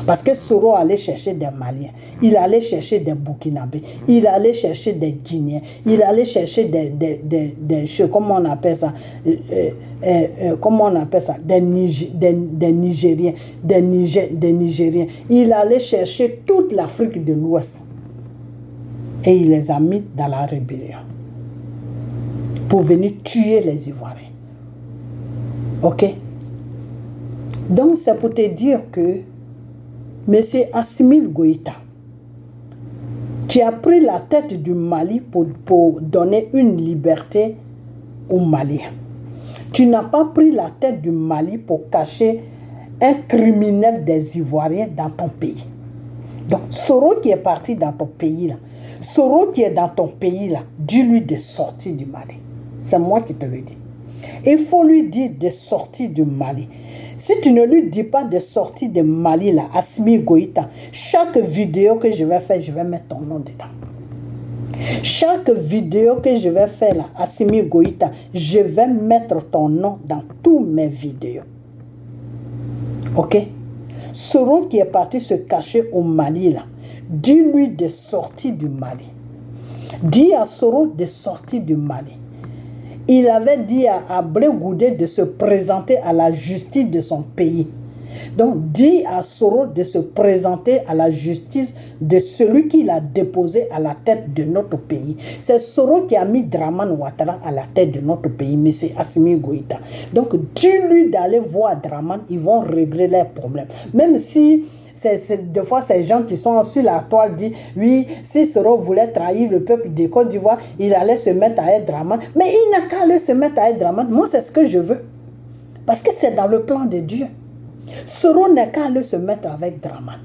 Parce que Soro allait chercher des Maliens, il allait chercher des Burkinabés, il allait chercher des Guinéens, il allait chercher comment on appelle ça, des Nigériens, des Nigériens. Il allait chercher toute l'Afrique de l'Ouest. Et il les a mis dans la rébellion. Pour venir tuer les Ivoiriens. Ok? Donc c'est pour te dire que Monsieur Assimi Goïta, tu as pris la tête du Mali pour donner une liberté aux Maliens. Tu n'as pas pris la tête du Mali pour cacher un criminel des Ivoiriens dans ton pays. Donc, Soro qui est parti dans ton pays, là, Soro qui est dans ton pays, là, dis-lui de sortir du Mali. C'est moi qui te le dis. Il faut lui dire de sortir du Mali. Si tu ne lui dis pas de sortir de Mali, là, Assimi Goïta, chaque vidéo que je vais faire, je vais mettre ton nom dedans. Chaque vidéo que je vais faire, là, Assimi Goïta, je vais mettre ton nom dans toutes mes vidéos. Ok? Soro qui est parti se cacher au Mali, là, dis-lui de sortir du Mali. Dis à Soro de sortir du Mali. Il avait dit à Blé Goudé de se présenter à la justice de son pays. Donc, dis à Soro de se présenter à la justice de celui qui l'a déposé à la tête de notre pays. C'est Soro qui a mis Draman Ouattara à la tête de notre pays, M. Assimi Goïta. Donc, dis-lui d'aller voir Draman, ils vont régler leurs problèmes. Même si des fois, ces gens qui sont sur la toile disent, oui, si Soro voulait trahir le peuple de Côte d'Ivoire, il allait se mettre à être Draman. Mais il n'a qu'à aller se mettre à être Draman. Moi, c'est ce que je veux. Parce que c'est dans le plan de Dieu. Soro n'est qu'à aller se mettre avec Draman.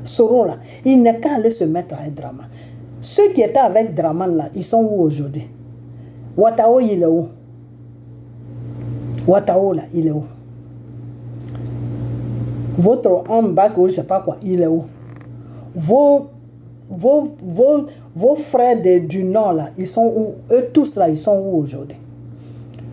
Soro, là, il n'est qu'à aller se mettre avec Draman. Ceux qui étaient avec Draman, là, ils sont où aujourd'hui? Ouattao, il est où? Ouattao, là, il est où? Votre homme bac, je ne sais pas quoi, il est où? Vos frères du Nord, là, ils sont où? Eux tous, là, ils sont où aujourd'hui?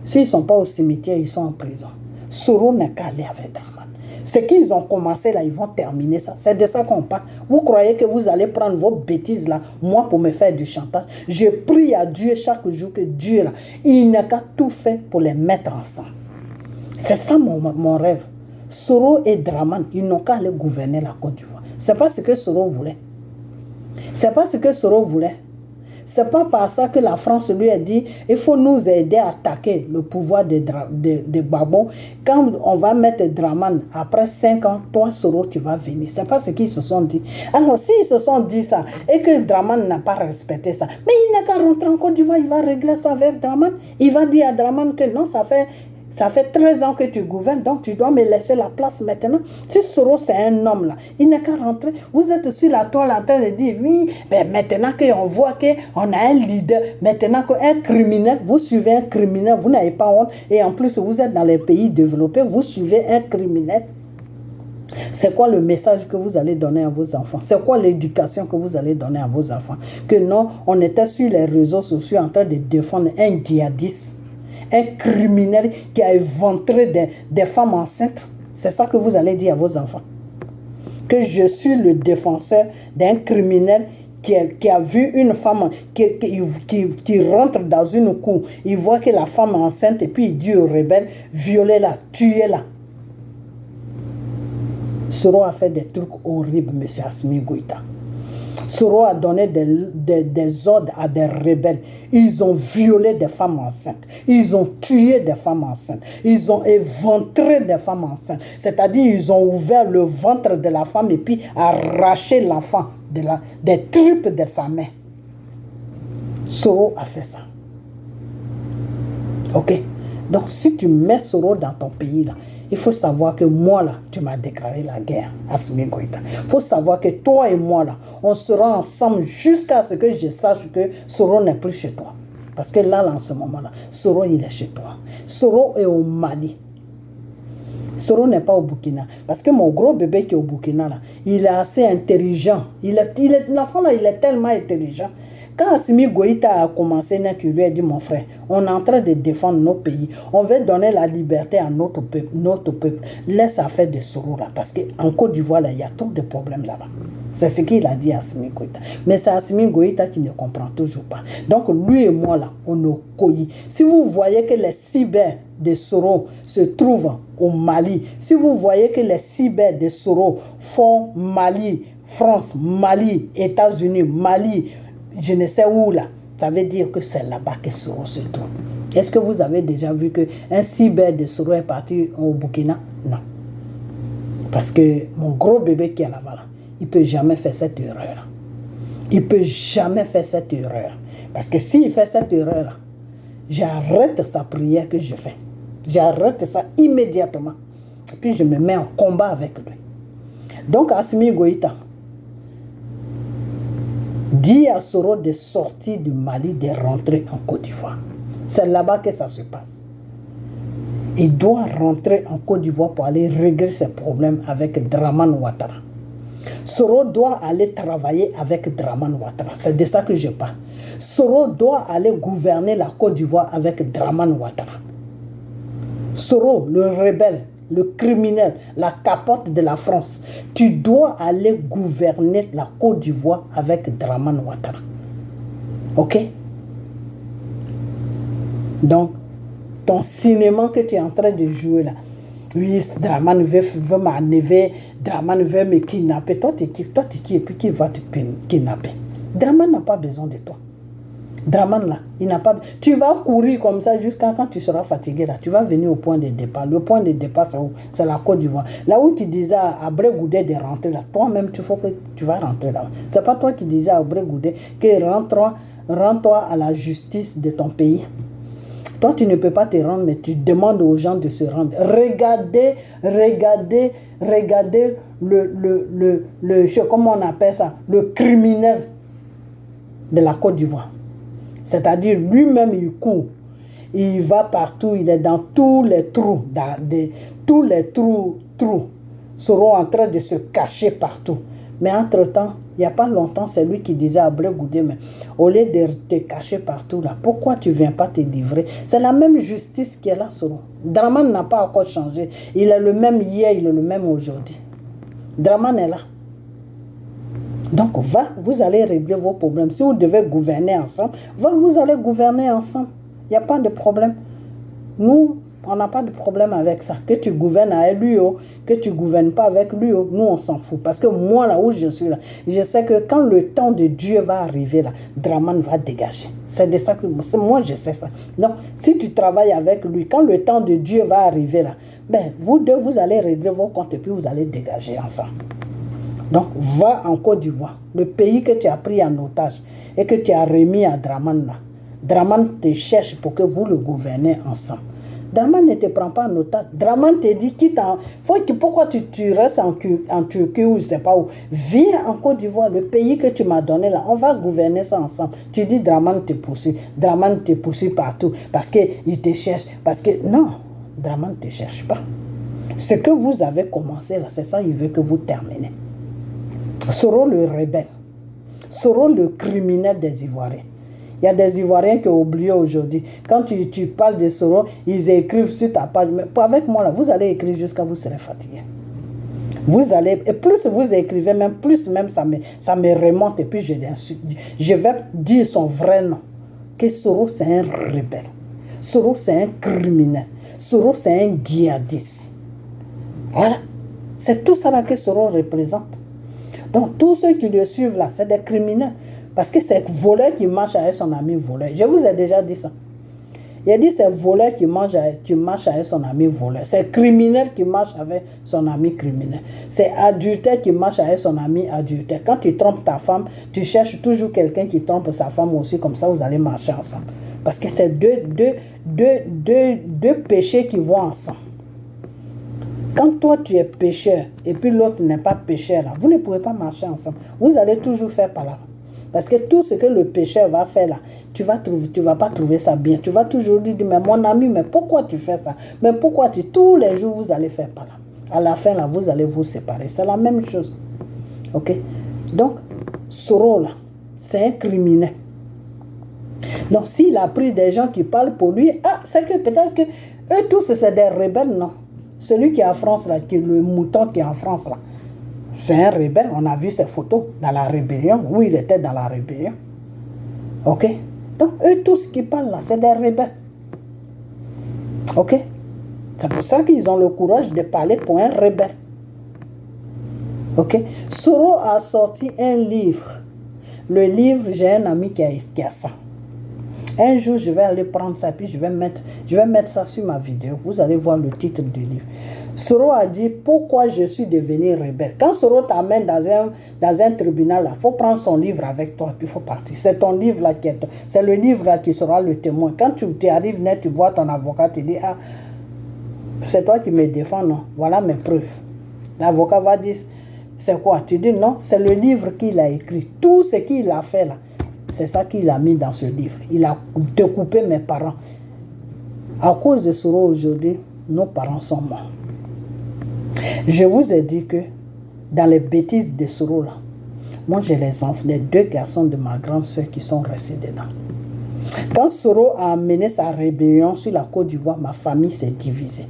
S'ils ne sont pas au cimetière, ils sont en prison. Soro n'est qu'à aller avec Draman. Ce qu'ils ont commencé là, ils vont terminer ça. C'est de ça qu'on parle. Vous croyez que vous allez prendre vos bêtises là, moi pour me faire du chantage? Je prie à Dieu chaque jour que Dieu là, il n'a qu'à tout faire pour les mettre ensemble. C'est ça mon rêve. Soro et Draman, ils n'ont qu'à aller gouverner la Côte d'Ivoire. C'est pas ce que Soro voulait. C'est pas ce que Soro voulait. C'est pas par ça que la France lui a dit il faut nous aider à attaquer le pouvoir de Gbagbo. Quand on va mettre Draman, après 5 ans, toi, Soro, tu vas venir. C'est pas ce qu'ils se sont dit. Alors, s'ils se sont dit ça et que Draman n'a pas respecté ça, mais il n'a qu'à rentrer en Côte d'Ivoire, il va régler ça avec Draman. Il va dire à Draman que non, ça fait 13 ans que tu gouvernes, donc tu dois me laisser la place maintenant. Si Soro, c'est un homme là, il n'a qu'à rentrer. Vous êtes sur la toile en train de dire, oui, ben maintenant qu'on voit qu'on a un leader, maintenant qu'un criminel, vous suivez un criminel, vous n'avez pas honte, et en plus vous êtes dans les pays développés, vous suivez un criminel. C'est quoi le message que vous allez donner à vos enfants? C'est quoi l'éducation que vous allez donner à vos enfants? Que non, on était sur les réseaux sociaux en train de défendre un djihadiste, un criminel qui a éventré des femmes enceintes. C'est ça que vous allez dire à vos enfants. Que je suis le défenseur d'un criminel qui a vu une femme qui rentre dans une cour. Il voit que la femme est enceinte et puis il dit aux rebelles, violez-la, tuez-la. Soro a fait des trucs horribles, M. Assimi Goïta. Soro a donné des ordres à des rebelles. Ils ont violé des femmes enceintes. Ils ont tué des femmes enceintes. Ils ont éventré des femmes enceintes. C'est-à-dire, ils ont ouvert le ventre de la femme et puis arraché l'enfant des tripes de sa mère. Soro a fait ça. Ok? Donc, si tu mets Soro dans ton pays, là, il faut savoir que moi, là, tu m'as déclaré la guerre, Assimi Goïta. Il faut savoir que toi et moi, là, on sera ensemble jusqu'à ce que je sache que Soro n'est plus chez toi. Parce que là, en ce moment-là, Soro, il est chez toi. Soro est au Mali. Soro n'est pas au Burkina. Parce que mon gros bébé qui est au Burkina, là, il est assez intelligent. L'enfant, là, il est tellement intelligent. Quand Assimi Goïta a commencé, tu lui as dit, mon frère, on est en train de défendre nos pays. On veut donner la liberté à notre peuple. Laisse affaire de Soro là. Parce qu'en Côte d'Ivoire, il y a trop de problèmes là-bas. C'est ce qu'il a dit à Assimi Goïta. Mais c'est Assimi Goïta qui ne comprend toujours pas. Donc, lui et moi, là, on est cueillis. Si vous voyez que les cyber de Soro se trouvent au Mali, si vous voyez que les cyber de Soro font Mali, France, Mali, États-Unis, Mali, je ne sais où là, ça veut dire que c'est là-bas que Soro se trouve. Est-ce que vous avez déjà vu qu'un cyber de Soro est parti au Burkina? Non. Parce que mon gros bébé qui est là-bas, là, il ne peut jamais faire cette erreur. Il ne peut jamais faire cette erreur. Parce que s'il fait cette erreur-là, j'arrête sa prière que je fais. J'arrête ça immédiatement. Et puis je me mets en combat avec lui. Donc Assimi Goïta, dis à Soro de sortir du Mali, de rentrer en Côte d'Ivoire. C'est là-bas que ça se passe. Il doit rentrer en Côte d'Ivoire pour aller régler ses problèmes avec Dramane Ouattara. Soro doit aller travailler avec Dramane Ouattara. C'est de ça que je parle. Soro doit aller gouverner la Côte d'Ivoire avec Dramane Ouattara. Soro, le rebelle, le criminel, la capote de la France, tu dois aller gouverner la Côte d'Ivoire avec Dramane Ouattara. Ok? Donc, ton cinéma que tu es en train de jouer là, oui, Dramane veut m'enlever, Dramane veut me kidnapper. Toi, tu es qui et puis qui va te kidnapper? Dramane n'a pas besoin de toi. Dramane là, il n'a pas. Tu vas courir comme ça jusqu'à quand tu seras fatigué là. Tu vas venir au point de départ. Le point de départ, c'est où? C'est la Côte d'Ivoire. Là où tu disais à Abré Goudé de rentrer là, toi-même, tu faut que tu vas rentrer là. C'est pas toi qui disais à Abré Goudé que rends-toi à la justice de ton pays. Toi, tu ne peux pas te rendre, mais tu demandes aux gens de se rendre. Regardez comment on appelle ça, le criminel de la Côte d'Ivoire. C'est-à-dire, lui-même, il court. Il va partout, il est dans tous les trous. Tous les trous seront en train de se cacher partout. Mais entre-temps, il n'y a pas longtemps, c'est lui qui disait à Abré Goudé, mais au lieu de te cacher partout là, pourquoi tu ne viens pas te livrer? C'est la même justice qui est là, Soro. Dramane n'a pas encore changé. Il est le même hier, il est le même aujourd'hui. Dramane est là. Donc, vous allez régler vos problèmes. Si vous devez gouverner ensemble, vous allez gouverner ensemble. Il n'y a pas de problème. Nous, on n'a pas de problème avec ça. Que tu gouvernes avec lui, que tu ne gouvernes pas avec lui, nous, on s'en fout. Parce que moi, là où je suis, là, je sais que quand le temps de Dieu va arriver, là, Dramane va dégager. C'est de ça que moi, je sais ça. Donc, si tu travailles avec lui, quand le temps de Dieu va arriver, là, ben, vous deux, vous allez régler vos comptes et puis vous allez dégager ensemble. Donc, va en Côte d'Ivoire, le pays que tu as pris en otage et que tu as remis à Dramane là. Dramane te cherche pour que vous le gouvernez ensemble. Dramane ne te prend pas en otage. Dramane te dit pourquoi tu restes en Turquie ou je ne sais pas où. Viens en Côte d'Ivoire, le pays que tu m'as donné là. On va gouverner ça ensemble. Tu dis Dramane te poursuit. Dramane te poursuit partout parce qu'il te cherche. Parce que non, Dramane ne te cherche pas. Ce que vous avez commencé là, c'est ça, il veut que vous terminez. Soro le rebelle. Soro le criminel des Ivoiriens. Il y a des Ivoiriens qui ont oublié aujourd'hui. Quand tu parles de Soro, ils écrivent sur ta page. Mais avec moi, là, vous allez écrire jusqu'à vous serez fatigué. Vous allez, et plus vous écrivez, plus ça me remonte. Et puis je vais dire son vrai nom. Que Soro, c'est un rebelle. Soro, c'est un criminel. Soro, c'est un djihadiste. Voilà. C'est tout ça là que Soro représente. Donc, tous ceux qui le suivent là, c'est des criminels. Parce que c'est voleur qui marche avec son ami voleur. Je vous ai déjà dit ça. Il a dit c'est voleur qui marche avec son ami voleur. C'est criminel qui marche avec son ami criminel. C'est adultère qui marche avec son ami adultère. Quand tu trompes ta femme, tu cherches toujours quelqu'un qui trompe sa femme aussi. Comme ça, vous allez marcher ensemble. Parce que c'est deux péchés qui vont ensemble. Quand toi, tu es pécheur et puis l'autre n'est pas pécheur, là, vous ne pouvez pas marcher ensemble. Vous allez toujours faire par là. Parce que tout ce que le pécheur va faire là, tu vas pas trouver ça bien. Tu vas toujours dire, mais mon ami, mais pourquoi tu fais ça? Mais pourquoi tous les jours, vous allez faire par là. À la fin, là, vous allez vous séparer. C'est la même chose. Ok? Donc, Soro, là, c'est un criminel. Donc, s'il a pris des gens qui parlent pour lui, c'est que peut-être que eux tous, c'est des rebelles, non? Celui qui est en France, là, qui est le mouton qui est en France, là, c'est un rebelle. On a vu ses photos dans la rébellion, où il était dans la rébellion. Ok? Donc, eux tous qui parlent là, c'est des rebelles. Ok? C'est pour ça qu'ils ont le courage de parler pour un rebelle. Ok? Soro a sorti un livre. Le livre, j'ai un ami qui a ça. Un jour, je vais aller prendre ça, puis je vais mettre ça sur ma vidéo. Vous allez voir le titre du livre. Soro a dit, pourquoi je suis devenu rebelle. Quand Soro t'amène dans un tribunal, il faut prendre son livre avec toi, puis il faut partir. C'est ton livre là c'est le livre là qui sera le témoin. Quand tu arrives net, tu vois ton avocat, tu dis, c'est toi qui me défends, non? Voilà mes preuves. L'avocat va dire, c'est quoi? Tu dis, non, c'est le livre qu'il a écrit. Tout ce qu'il a fait là, c'est ça qu'il a mis dans ce livre. Il a découpé mes parents. À cause de Soro aujourd'hui, nos parents sont morts. Je vous ai dit que dans les bêtises de Soro là, moi j'ai les 2 garçons de ma grande soeur qui sont restés dedans. Quand Soro a mené sa rébellion sur la Côte d'Ivoire, ma famille s'est divisée.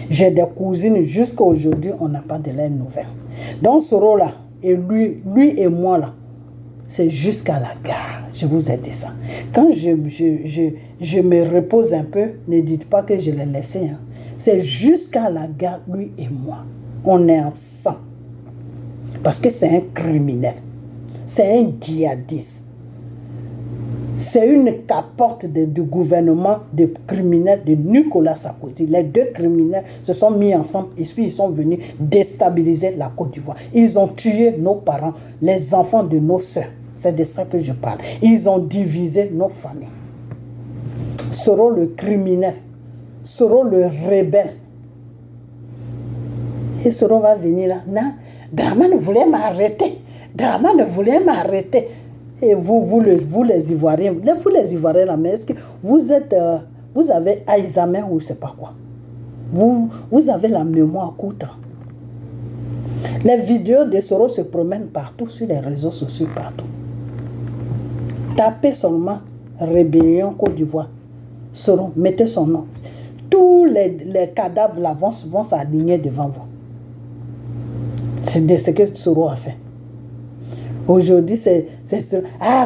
J'ai des cousines, jusqu'à aujourd'hui, on n'a pas de leurs nouvelles. Donc Soro là, et lui et moi là, c'est jusqu'à la gare. Je vous ai dit ça. Quand je me repose un peu, ne dites pas que je l'ai laissé. Hein. C'est jusqu'à la gare, lui et moi. On est ensemble. Parce que c'est un criminel. C'est un djihadiste. C'est une capote du gouvernement de criminels de Nicolas Sarkozy. Les 2 criminels se sont mis ensemble et puis ils sont venus déstabiliser la Côte d'Ivoire. Ils ont tué nos parents, les enfants de nos sœurs. C'est de ça que je parle. Ils ont divisé nos familles. Soro le criminel, Soro le rebelle. Et Soro va venir là. Non, Dramane voulait m'arrêter. Dramane voulait m'arrêter. Et vous les Ivoiriens, là, mais est-ce que vous avez Alzheimer ou je ne sais pas quoi? Vous avez la mémoire courte. Les vidéos de Soro se promènent partout sur les réseaux sociaux, partout. Tapez seulement Rébellion Côte d'Ivoire. Soro, mettez son nom. Tous les cadavres là vont s'aligner devant vous. C'est de ce que Soro a fait. Aujourd'hui, c'est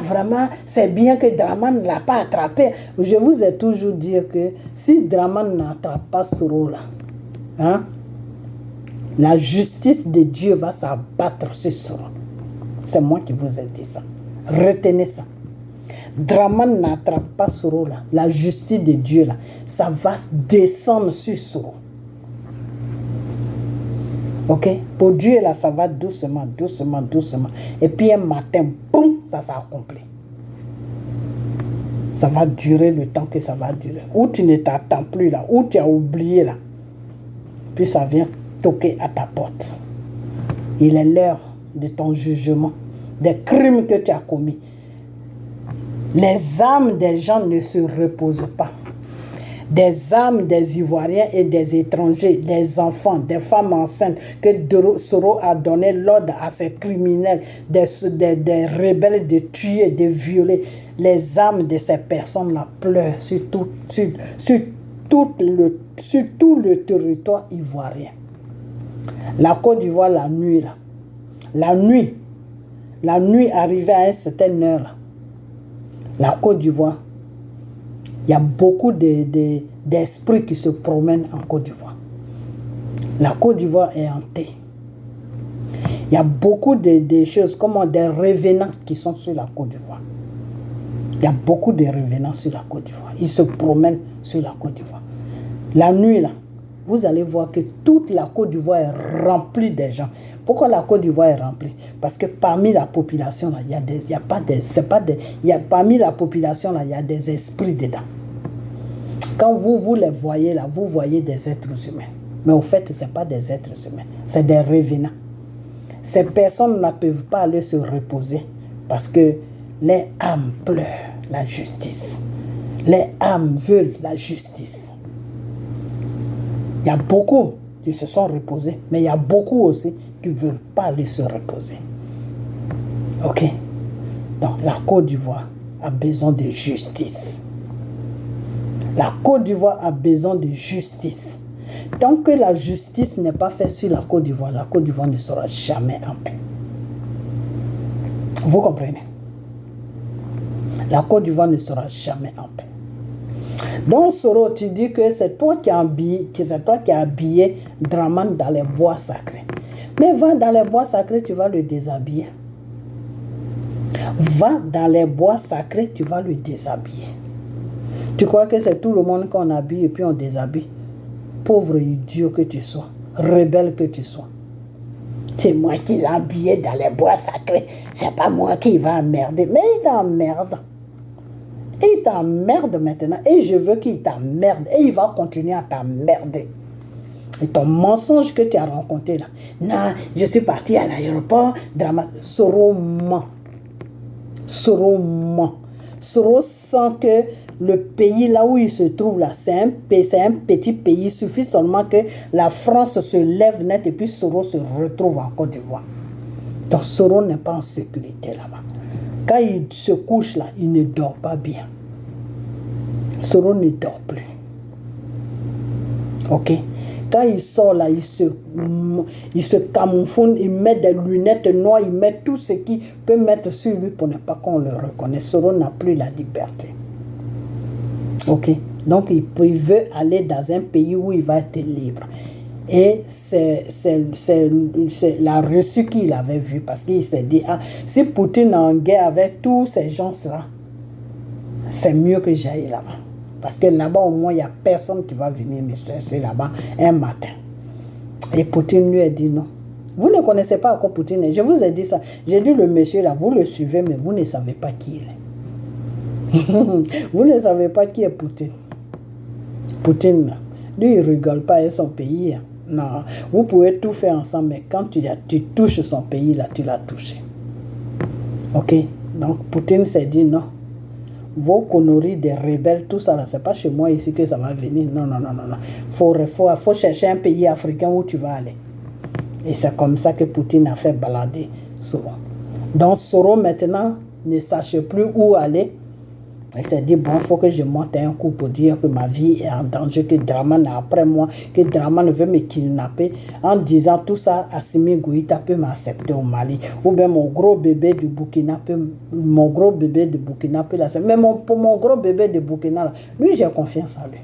vraiment, c'est bien que Dramane ne l'a pas attrapé. Je vous ai toujours dit que si Dramane n'attrape pas Soro là, hein, la justice de Dieu va s'abattre sur Soro. C'est moi qui vous ai dit ça. Retenez ça. Dramane n'attrape pas Soro là, la justice de Dieu là, ça va descendre sur Soro. Ok? Pour Dieu là, ça va doucement, doucement, doucement. Et puis un matin, boum, ça s'accomplit. Ça va durer le temps que ça va durer. Ou tu ne t'attends plus là, ou tu as oublié là. Puis ça vient toquer à ta porte. Il est l'heure de ton jugement, des crimes que tu as commis. Les âmes des gens ne se reposent pas. Des âmes des Ivoiriens et des étrangers, des enfants, des femmes enceintes, que Soro a donné l'ordre à ces criminels, des rebelles de tuer, de violer. Les âmes de ces personnes-là pleurent sur tout le territoire ivoirien. La Côte d'Ivoire, la nuit, là. La nuit arrivée à une certaine heure, là. La Côte d'Ivoire, il y a beaucoup d'esprits qui se promènent en Côte d'Ivoire. La Côte d'Ivoire est hantée. Il y a beaucoup de choses comme des revenants qui sont sur la Côte d'Ivoire. Il y a beaucoup de revenants sur la Côte d'Ivoire. Ils se promènent sur la Côte d'Ivoire. La nuit, là, vous allez voir que toute la Côte d'Ivoire est remplie de gens. Pourquoi la Côte d'Ivoire est remplie? Parce que parmi la population, là, parmi la population, là, il y a des esprits dedans. Quand vous les voyez, là, vous voyez des êtres humains. Mais au fait, ce n'est pas des êtres humains, c'est des revenants. Ces personnes ne peuvent pas aller se reposer parce que les âmes pleurent la justice. Les âmes veulent la justice. Il y a beaucoup qui se sont reposés, mais il y a beaucoup aussi qui ne veulent pas aller se reposer. Ok? Donc, la Côte d'Ivoire a besoin de justice. La Côte d'Ivoire a besoin de justice. Tant que la justice n'est pas faite sur la Côte d'Ivoire ne sera jamais en paix. Vous comprenez? La Côte d'Ivoire ne sera jamais en paix. Donc, Soro, tu dis que c'est toi qui as habillé Dramane dans les bois sacrés. Mais va dans les bois sacrés, tu vas le déshabiller. Va dans les bois sacrés, tu vas le déshabiller. Tu crois que c'est tout le monde qu'on habille et puis on déshabille? Pauvre idiot que tu sois, rebelle que tu sois. C'est moi qui l'ai habillé dans les bois sacrés. C'est pas moi qui va emmerder. Mais il t'emmerde. Il t'emmerde maintenant. Et je veux qu'il t'emmerde. Et il va continuer à t'emmerder. Et ton mensonge que tu as rencontré là. Non, je suis parti à l'aéroport. Soro ment. Soro ment. Soro sent que le pays là où il se trouve là, c'est un petit pays. Il suffit seulement que la France se lève net et puis Soro se retrouve en Côte d'Ivoire. Donc Soro n'est pas en sécurité là-bas. Quand il se couche là, il ne dort pas bien. Soro ne dort plus. Ok? Quand il sort là, il se camoufle, il met des lunettes noires, il met tout ce qu'il peut mettre sur lui pour ne pas qu'on le reconnaisse. Soro n'a plus la liberté. Ok? Donc il veut aller dans un pays où il va être libre. Et c'est la Russie qu'il avait vu parce qu'il s'est dit, ah, si Poutine est en guerre avec tous ces gens-là, c'est mieux que j'aille là-bas. Parce que là-bas, au moins, il n'y a personne qui va venir me chercher là-bas un matin. Et Poutine lui a dit non. Vous ne connaissez pas encore Poutine. Je vous ai dit ça. J'ai dit le monsieur là, vous le suivez, mais vous ne savez pas qui il est. Vous ne savez pas qui est Poutine. Poutine, lui, il ne rigole pas avec son pays. Non, vous pouvez tout faire ensemble, mais quand tu touches son pays, là, tu l'as touché. Ok? Donc, Poutine s'est dit non. Vos conneries des rebelles, tout ça, là, c'est pas chez moi ici que ça va venir. Non, non, non, non, non. Faut chercher un pays africain où tu vas aller. Et c'est comme ça que Poutine a fait balader Soro. Donc, Soro, maintenant, ne sache plus où aller. Il s'est dit, bon, il faut que je monte un coup pour dire que ma vie est en danger, que Draman est après moi, que Draman veut me kidnapper. En disant tout ça, Assimi Goïta peut m'accepter au Mali. Ou bien mon gros bébé de Burkina peut l'accepter. Mais pour mon gros bébé de Burkina, là, lui, j'ai confiance en lui.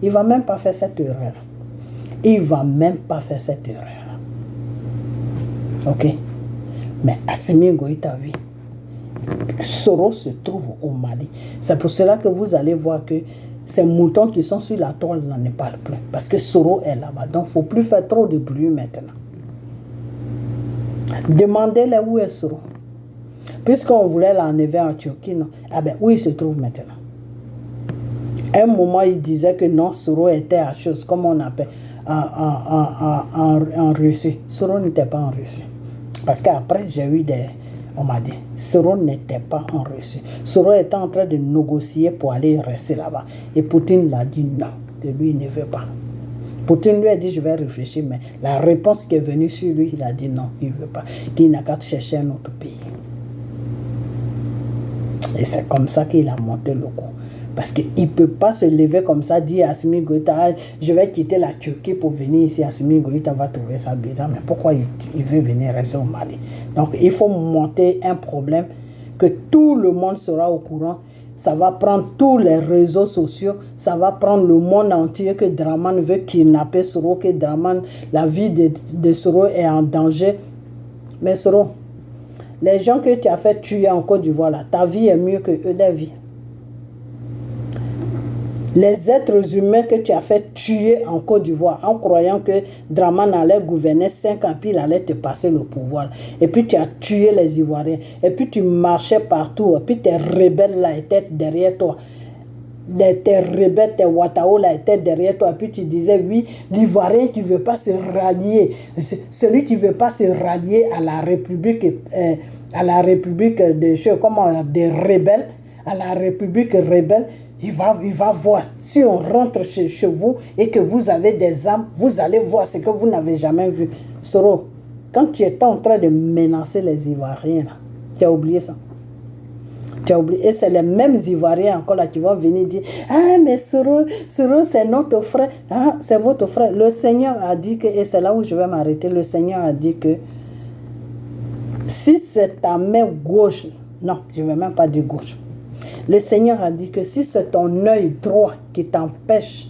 Il ne va même pas faire cette erreur. Il ne va même pas faire cette erreur. Ok? Mais Assimi Goïta, oui. Soro se trouve au Mali. C'est pour cela que vous allez voir que ces moutons qui sont sur la toile n'en parlent plus. Parce que Soro est là-bas. Donc, il ne faut plus faire trop de bruit maintenant. Demandez-les où est Soro. Puisqu'on voulait l'enlever en Turquie, non? Ah ben, où il se trouve maintenant? À un moment, il disait que non, Soro était à chose, comme on appelle, en Russie. Soro n'était pas en Russie. Parce qu'après, j'ai eu on m'a dit, Soro n'était pas en Russie. Soro était en train de négocier pour aller rester là-bas. Et Poutine l'a dit non, que lui, il ne veut pas. Poutine lui a dit, je vais réfléchir, mais la réponse qui est venue sur lui, il a dit non, il ne veut pas. Il n'a qu'à chercher un autre pays. Et c'est comme ça qu'il a monté le coup. Parce qu'il ne peut pas se lever comme ça, dire à Assimi Goïta, je vais quitter la Turquie pour venir ici. Assimi Goïta va trouver ça bizarre, mais pourquoi il veut venir rester au Mali? Donc il faut monter un problème que tout le monde sera au courant. Ça va prendre tous les réseaux sociaux, ça va prendre le monde entier que Draman veut kidnapper Soro, que Draman, la vie de Soro est en danger. Mais Soro, les gens que tu as fait tuer en Côte d'Ivoire, ta vie est mieux que eux, leur vie. Les êtres humains que tu as fait tuer en Côte d'Ivoire en croyant que Draman allait gouverner 5 ans, puis il allait te passer le pouvoir. Et puis tu as tué les Ivoiriens. Et puis tu marchais partout. Et puis tes rebelles là étaient derrière toi. Tes rebelles, tes Watao là étaient derrière toi. Et puis tu disais, oui, l'Ivoirien qui ne veut pas se rallier, celui qui ne veut pas se rallier à la République des rebelles, à la République rebelle, il va voir. Si on rentre chez vous et que vous avez des armes, vous allez voir ce que vous n'avez jamais vu. Soro, quand tu étais en train de menacer les Ivoiriens, là, tu as oublié ça. Tu as oublié. Et c'est les mêmes Ivoiriens encore là qui vont venir dire, ah mais Soro c'est notre frère. Ah, c'est votre frère. Le Seigneur a dit que, et c'est là où je vais m'arrêter, le Seigneur a dit que si c'est ta main gauche, non, je ne vais même pas dire gauche. Le Seigneur a dit que si c'est ton œil droit qui t'empêche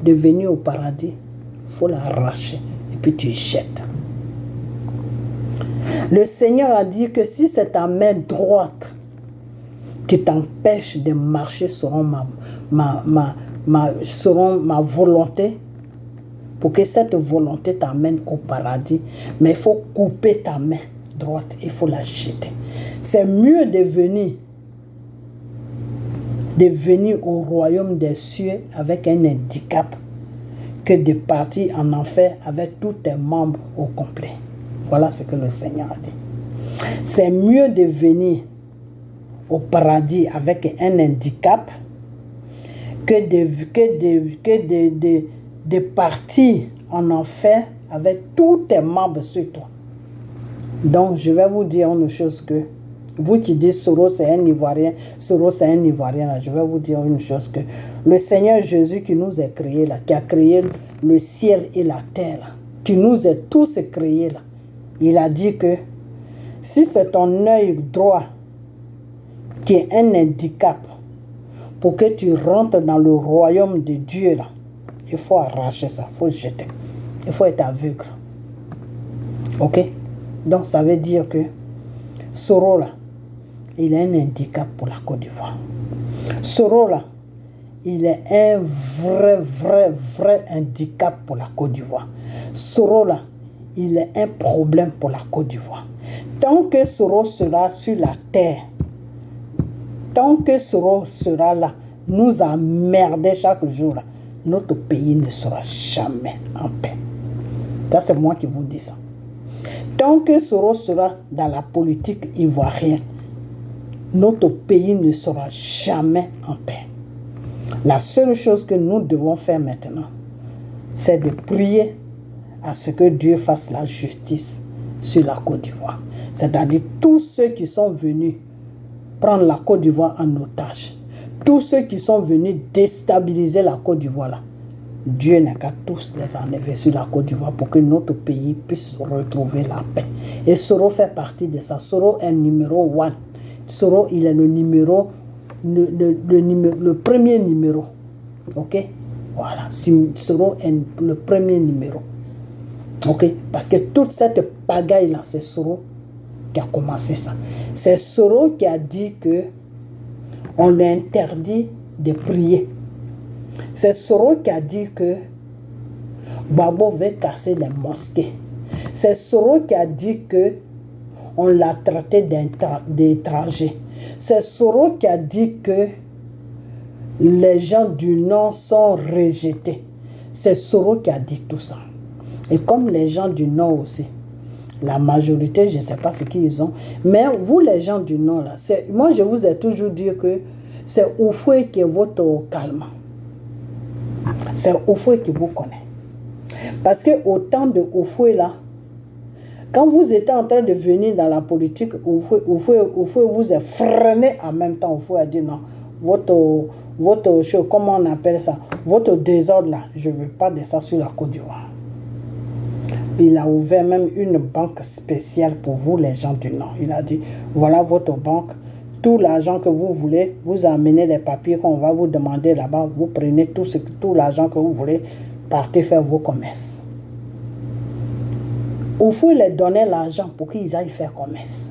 de venir au paradis, il faut l'arracher et puis tu jettes. Le Seigneur a dit que si c'est ta main droite qui t'empêche de marcher selon ma volonté, pour que cette volonté t'amène au paradis, mais il faut couper ta main droite, il faut la jeter. C'est mieux de venir au royaume des cieux avec un handicap que de partir en enfer avec tous tes membres au complet. Voilà ce que le Seigneur a dit. C'est mieux de venir au paradis avec un handicap des parties en enfer avec tous tes membres sur toi. Donc, je vais vous dire une chose que, vous qui dites Soros c'est un Ivoirien, Soros c'est un Ivoirien, là, je vais vous dire une chose que le Seigneur Jésus qui nous a créés là, qui a créé le ciel et la terre là, qui nous a tous créés là, il a dit que si c'est ton œil droit qui est un handicap pour que tu rentres dans le royaume de Dieu là, il faut arracher ça, il faut jeter, il faut être aveugle. Ok? Donc ça veut dire que Soros là, il est un handicap pour la Côte d'Ivoire. Soros là, il est un vrai handicap pour la Côte d'Ivoire. Soros là, il est un problème pour la Côte d'Ivoire. Tant que Soros sera sur la terre, tant que Soros sera là, nous emmerder chaque jour là, notre pays ne sera jamais en paix. Ça c'est moi qui vous dis ça. Tant que Soros sera dans la politique ivoirienne, notre pays ne sera jamais en paix. La seule chose que nous devons faire maintenant, c'est de prier à ce que Dieu fasse la justice sur la Côte d'Ivoire. C'est-à-dire tous ceux qui sont venus prendre la Côte d'Ivoire en otage, tous ceux qui sont venus déstabiliser la Côte d'Ivoire là, Dieu n'a qu'à tous les enlever sur la Côte d'Ivoire pour que notre pays puisse retrouver la paix. Et Soros fait partie de ça. Soros est numéro 1. Soros, il est le premier numéro. Ok? Voilà. Soros est le premier numéro. Ok? Parce que toute cette pagaille-là, c'est Soros qui a commencé ça. C'est Soros qui a dit que on lui interdit de prier. C'est Soros qui a dit que Gbagbo veut casser les mosquées. C'est Soros qui a dit que on l'a traité d'étranger. C'est Soros qui a dit que les gens du Nord sont rejetés. C'est Soros qui a dit tout ça. Et comme les gens du Nord aussi, la majorité, je ne sais pas ce qu'ils ont, mais vous les gens du Nord, là, moi je vous ai toujours dit que c'est Oufoué qui est votre calme. C'est Oufoué qui vous connaît. Parce qu'au temps de Oufoué là, quand vous étiez en train de venir dans la politique, Oufoué vous a freiné en même temps. Oufoué a dit non, votre chose, comment on appelle ça, votre désordre là, je ne veux pas de ça sur la Côte d'Ivoire. Il a ouvert même une banque spéciale pour vous les gens du Nord. Il a dit, voilà votre banque, tout l'argent que vous voulez, vous amenez les papiers qu'on va vous demander là-bas, vous prenez tout l'argent que vous voulez, partez faire vos commerces. Oufoué les donnait l'argent pour qu'ils aillent faire commerce.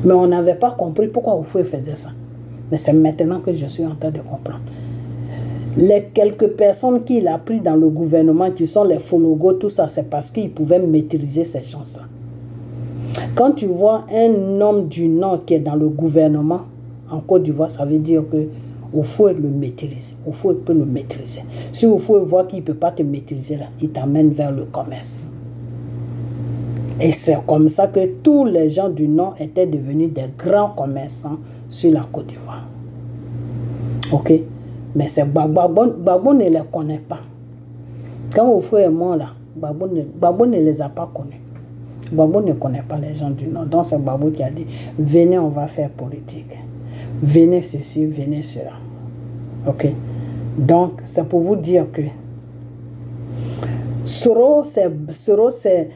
Mais on n'avait pas compris pourquoi Oufoué faisait ça. Mais c'est maintenant que je suis en train de comprendre. Les quelques personnes qu'il a pris dans le gouvernement, qui sont les Fologo, tout ça, c'est parce qu'ils pouvaient maîtriser ces gens-là. Quand tu vois un homme du Nord qui est dans le gouvernement en Côte d'Ivoire, ça veut dire que Oufoué le maîtrise. Oufoué peut le maîtriser. Si Oufoué voit qu'il ne peut pas te maîtriser, là, il t'amène vers le commerce. Et c'est comme ça que tous les gens du Nord étaient devenus des grands commerçants sur la Côte d'Ivoire. Ok? Mais c'est Gbagbo ne les connaît pas. Quand Oufoué est mort là, Gbagbo ne les a pas connus. Gbagbo ne connaît pas les gens du Nord. Donc c'est Gbagbo qui a dit, venez, on va faire politique. Venez ceci, venez cela. Ok? Donc c'est pour vous dire que Soros s'est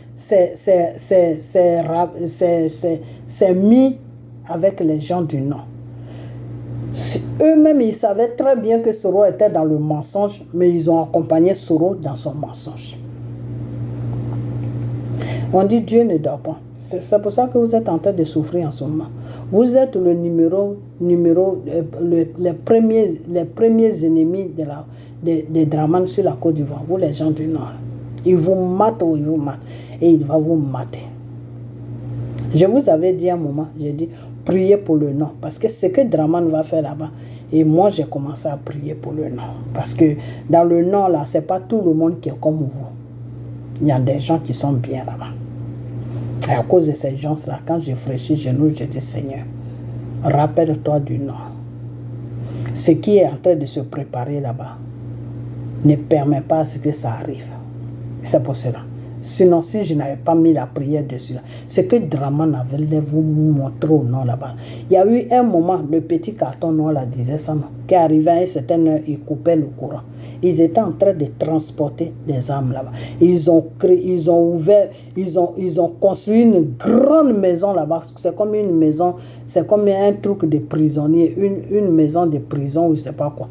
mis avec les gens du Nord. Eux-mêmes, ils savaient très bien que Soros était dans le mensonge, mais ils ont accompagné Soros dans son mensonge. On dit Dieu ne dort pas. C'est pour ça que vous êtes en train de souffrir en ce moment. Vous êtes les premiers ennemis des Dramane sur la Côte d'Ivoire, vous les gens du Nord. Ils vous matent ou ils vous matent. Et il va vous mater. Je vous avais dit à un moment, j'ai dit, priez pour le Nord. Parce que ce que Dramane va faire là-bas, et moi j'ai commencé à prier pour le Nord. Parce que dans le Nord, là, ce n'est pas tout le monde qui est comme vous. Il y a des gens qui sont bien là-bas. Et à cause de ces gens-là, quand j'ai fléchi les genoux, j'ai dit, Seigneur, rappelle-toi du Nord. Ce qui est en train de se préparer là-bas ne permet pas à ce que ça arrive. C'est pour cela. Sinon, si je n'avais pas mis la prière dessus, c'est que Draman avait vous montrer au nom là-bas. Il y a eu un moment, le petit carton noir là disait ça, non, qui arrivait à une certaine heure, il coupait le courant. Ils étaient en train de transporter des âmes là-bas. Ils ont construit une grande maison là-bas. C'est comme une maison, c'est comme un truc de prisonnier, une maison de prison ou je ne sais pas quoi.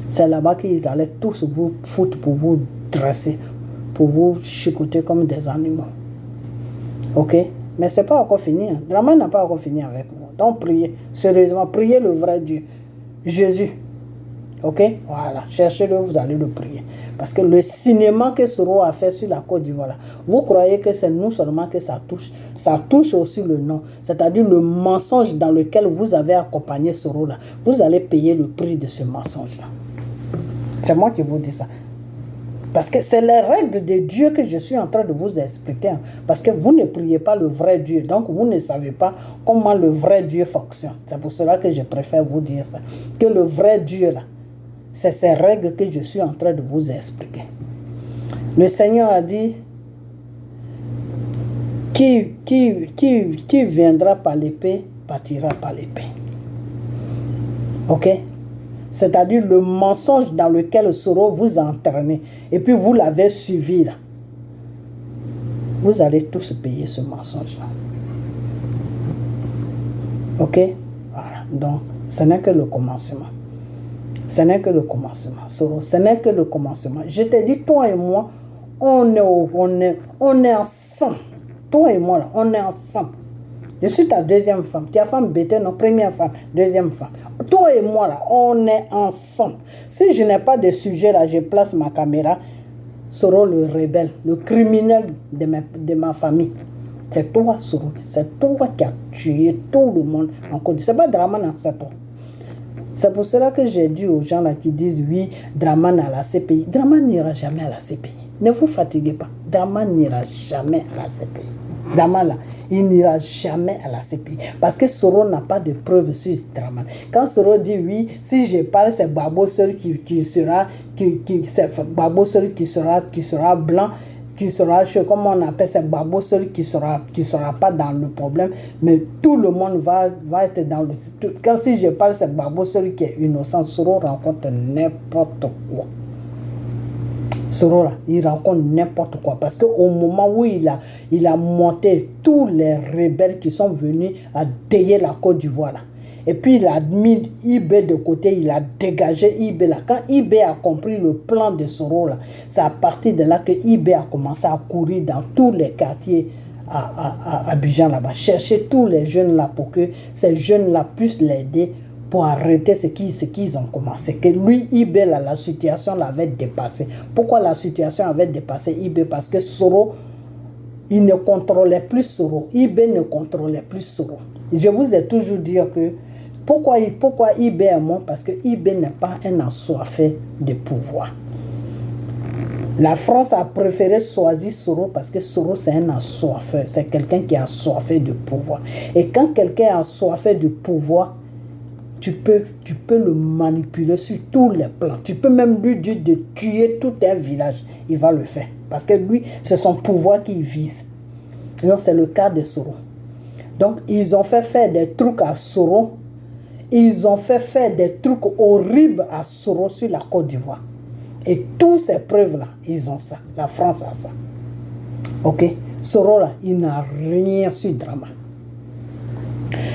C'est là-bas qu'ils allaient tous vous foutre pour vous dresser, pour vous chicoter comme des animaux. Ok? Mais ce n'est pas encore fini. Hein. Draman n'a pas encore fini avec vous. Donc priez, sérieusement, priez le vrai Dieu, Jésus. Ok? Voilà, cherchez-le, vous allez le prier. Parce que le cinéma que Soro a fait sur la Côte d'Ivoire, vous croyez que c'est nous seulement que ça touche aussi le nom. C'est-à-dire le mensonge dans lequel vous avez accompagné Soro là. Vous allez payer le prix de ce mensonge-là. C'est moi qui vous dis ça. Parce que c'est les règles de Dieu que je suis en train de vous expliquer. Parce que vous ne priez pas le vrai Dieu. Donc vous ne savez pas comment le vrai Dieu fonctionne. C'est pour cela que je préfère vous dire ça. Que le vrai Dieu là, c'est ces règles que je suis en train de vous expliquer. Le Seigneur a dit, qui viendra par l'épée, partira par l'épée. Ok? C'est-à-dire le mensonge dans lequel Soro vous a entraîné. Et puis vous l'avez suivi là. Vous allez tous payer ce mensonge-là. Ok? Voilà. Donc, ce n'est que le commencement. Ce n'est que le commencement. Soro, ce n'est que le commencement. Je te dis, toi et moi, on est ensemble. Toi et moi, là, on est ensemble. Je suis ta deuxième femme. Ta femme bêtée, non, première femme, deuxième femme. Toi et moi, là, on est ensemble. Si je n'ai pas de sujet, là, je place ma caméra. Soro, le rebelle, le criminel de ma famille. C'est toi, Soro. C'est toi qui as tué tout le monde en Côte d'Ivoire. Ce n'est pas Draman, c'est toi. C'est pour cela que j'ai dit aux gens là qui disent oui, Draman à la CPI. Draman n'ira jamais à la CPI. Ne vous fatiguez pas. Draman n'ira jamais à la CPI. Draman là, il n'ira jamais à la CPI. Parce que Soro n'a pas de preuves sur Draman. Quand Soro dit oui, si je parle, c'est Babo seul qui sera blanc, qui sera, comment on appelle, c'est Babo seul qui sera pas dans le problème, mais tout le monde va être dans le... Quand si je parle, c'est Babo seul qui est innocent. Soro rencontre n'importe quoi. Soro là, il rencontre n'importe quoi. Parce qu'au moment où il a monté tous les rebelles qui sont venus à déiller la Côte d'Ivoire là, et puis il a mis IB de côté, il a dégagé IB là. Quand IB a compris le plan de Soro là, c'est à partir de là que IB a commencé à courir dans tous les quartiers à Abidjan là-bas, chercher tous les jeunes là pour que ces jeunes là puissent l'aider pour arrêter ce qu'ils ont commencé. Que lui, IB là, la situation l'avait dépassé. Pourquoi la situation avait dépassé IB? Parce que Soro, il ne contrôlait plus Soro. IB ne contrôlait plus Soro. Je vous ai toujours dit que pourquoi IB est mort? Parce que IB n'est pas un assoiffé de pouvoir. La France a préféré choisir Soro parce que Soro c'est un assoiffeur. C'est quelqu'un qui est assoiffé de pouvoir. Et quand quelqu'un est assoiffé de pouvoir, tu peux le manipuler sur tous les plans. Tu peux même lui dire de tuer tout un village. Il va le faire. Parce que lui, c'est son pouvoir qu'il vise. Et donc, c'est le cas de Soro. Donc, ils ont fait faire des trucs à Soro. Ils ont fait faire des trucs horribles à Soro sur la Côte d'Ivoire. Et toutes ces preuves-là, ils ont ça. La France a ça. Ok? Soro, là, il n'a rien sur Draman.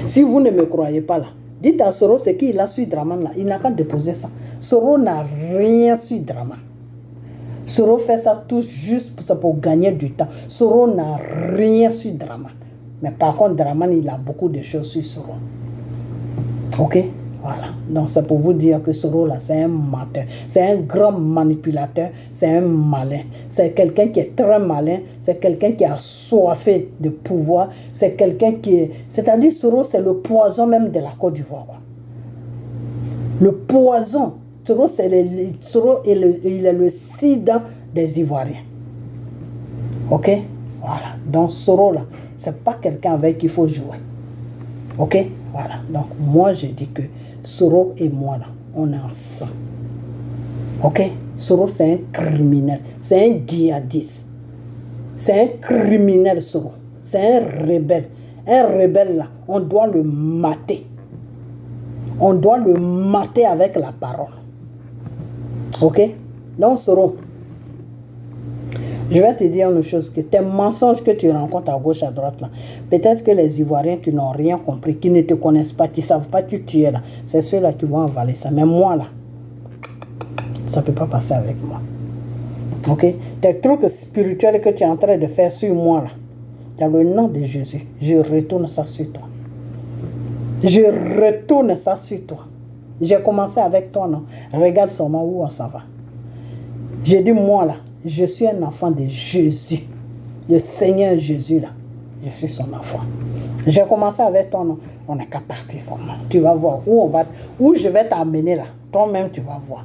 Si vous ne me croyez pas, là, dites à Soro ce qu'il a sur Draman, là. Il n'a qu'à déposer ça. Soro n'a rien sur Draman. Soro fait ça tout juste pour gagner du temps. Soro n'a rien sur Draman. Mais par contre, Draman, il a beaucoup de choses sur Soro. Ok? Voilà. Donc, c'est pour vous dire que Soro, là, c'est un menteur. C'est un grand manipulateur. C'est un malin. C'est quelqu'un qui est très malin. C'est quelqu'un qui a soifé de pouvoir. C'est quelqu'un qui est... C'est-à-dire, Soro, c'est le poison même de la Côte d'Ivoire. Le poison. Soro, il est le sida des Ivoiriens. Ok? Voilà. Donc, Soro, là, c'est pas quelqu'un avec qui il faut jouer. Ok? Voilà. Donc, moi, je dis que Soro et moi, là, on est ensemble. Ok? Soro, c'est un criminel. C'est un djihadiste. C'est un criminel, Soro. C'est un rebelle. Un rebelle, là, on doit le mater. On doit le mater avec la parole. Ok? Donc, Soro, je vais te dire une chose, que tes mensonges que tu rencontres à gauche, à droite, là, peut-être que les Ivoiriens qui n'ont rien compris, qui ne te connaissent pas, qui ne savent pas que tu es là, c'est ceux-là qui vont avaler ça. Mais moi, là, ça ne peut pas passer avec moi. Ok? Tes trucs spirituels que tu es en train de faire sur moi, là, dans le nom de Jésus, je retourne ça sur toi. Je retourne ça sur toi. J'ai commencé avec toi, non? Regarde seulement où on s'en va. J'ai dit, moi, là, je suis un enfant de Jésus. Le Seigneur Jésus, là, je suis son enfant. J'ai commencé avec toi, non? On n'a qu'à partir seulement. Tu vas voir où je vais t'amener, là. Toi-même, tu vas voir.